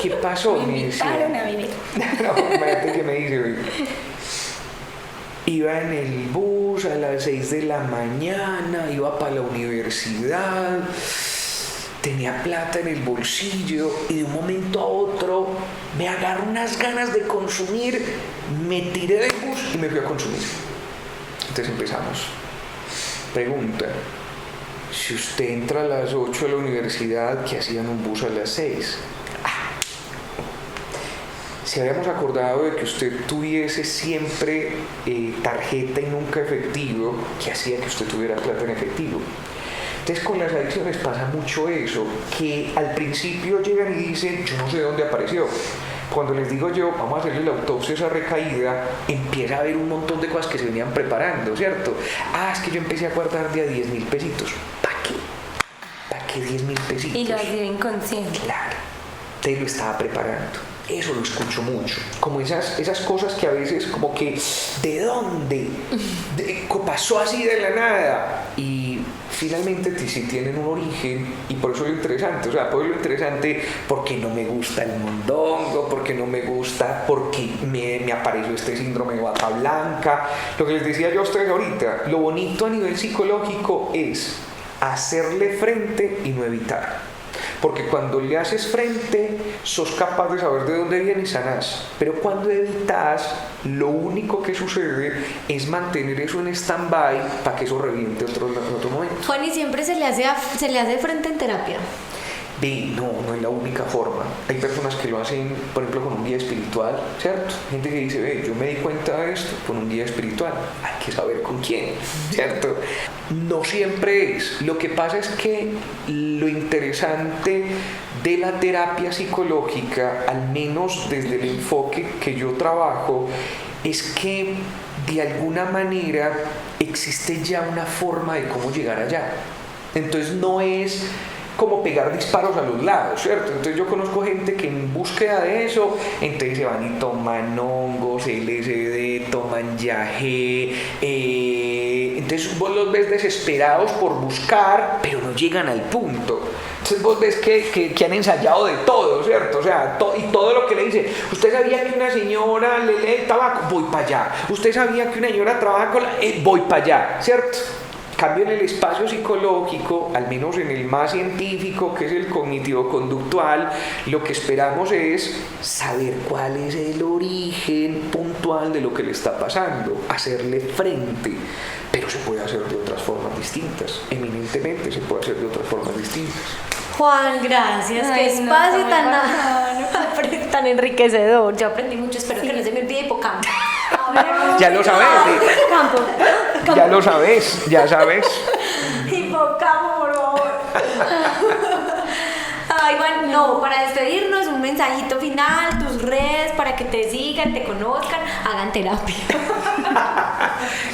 S4: ¿Qué pasó?
S2: Me invitaron a vivir.
S4: No, imagínate que me dice, iba en el bus a las 6 de la mañana, iba para la universidad, tenía plata en el bolsillo y de un momento a otro me agarró unas ganas de consumir, me tiré del bus y me fui a consumir. Entonces empezamos. Pregunta, si usted entra a las 8 a la universidad, ¿qué hacía en un bus a las 6? Si habíamos acordado de que usted tuviese siempre tarjeta y nunca efectivo, ¿qué hacía que usted tuviera plata en efectivo? Entonces con las adicciones pasa mucho eso, que al principio llegan y dicen, yo no sé de dónde apareció. Cuando les digo yo, vamos a hacerle la autopsia a esa recaída, empieza a haber un montón de cosas que se venían preparando, ¿cierto? Es que yo empecé a guardar de a 10.000 pesitos. ¿Para qué? ¿Para qué 10.000 pesitos?
S2: Y lo hacía inconsciente.
S4: Claro, te lo estaba preparando. Eso lo escucho mucho, como esas cosas que a veces como que ¿de dónde? Pasó así de la nada y finalmente sí tienen un origen y por eso lo interesante, o sea, por lo interesante porque no me gusta el mondongo, porque no me gusta, porque me apareció este síndrome de bata blanca, lo que les decía yo a ustedes ahorita, lo bonito a nivel psicológico es hacerle frente y no evitar. Porque cuando le haces frente, sos capaz de saber de dónde viene y sanás. Pero cuando evitas, lo único que sucede es mantener eso en stand-by para que eso reviente en otro momento.
S1: Juan, ¿y siempre se le hace frente en terapia?
S4: No es la única forma. Hay personas que lo hacen, por ejemplo, con un guía espiritual, ¿cierto? Gente que dice, yo me di cuenta de esto con un guía espiritual. Hay que saber con quién, ¿cierto? No siempre es. Lo que pasa es que lo interesante de la terapia psicológica, al menos desde el enfoque que yo trabajo, es que de alguna manera existe ya una forma de cómo llegar allá. Entonces no es como pegar disparos a los lados, ¿cierto? Entonces yo conozco gente que en búsqueda de eso, entonces se van y toman hongos, LSD, toman yagé, entonces vos los ves desesperados por buscar, pero no llegan al punto. Entonces vos ves que han ensayado de todo, ¿cierto? O sea, y todo lo que le dice, usted sabía que una señora le lee el tabaco, voy para allá. Usted sabía que una señora trabaja con voy para allá, ¿cierto? Cambio en el espacio psicológico, al menos en el más científico, que es el cognitivo-conductual, lo que esperamos es saber cuál es el origen puntual de lo que le está pasando, hacerle frente, pero se puede hacer de otras formas distintas, eminentemente se puede hacer de otras formas distintas.
S1: Juan, gracias, qué espacio tan enriquecedor. Yo aprendí mucho, espero que no se me olvide hipocampo.
S4: Ya lo sabes, ya sabes.
S1: Hipocampo, por favor. Ay, Juan, no, para despedirnos, un mensajito final, tus redes, para que te sigan, te conozcan, hagan terapia.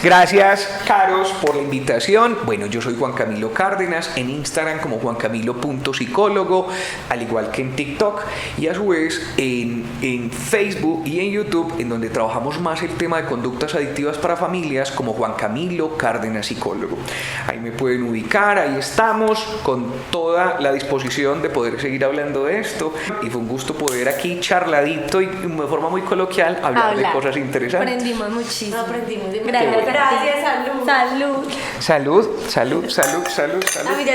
S4: Gracias, Caros, por la invitación. Bueno, yo soy Juan Camilo Cárdenas, en Instagram como juancamilo.psicólogo, al igual que en TikTok, y a su vez en Facebook y en YouTube, en donde trabajamos más el tema de conductas adictivas para familias, como Juan Camilo Cárdenas Psicólogo. Ahí me pueden ubicar, ahí estamos, con toda la disposición de poder seguir hablando de esto, y fue un gusto poder aquí charladito y de forma muy coloquial hablar de cosas interesantes.
S2: Aprendimos muchísimo.
S1: Aprendimos de
S2: Gracias,
S1: gracias, salud.
S2: Salud.
S4: Salud.
S1: A mí ya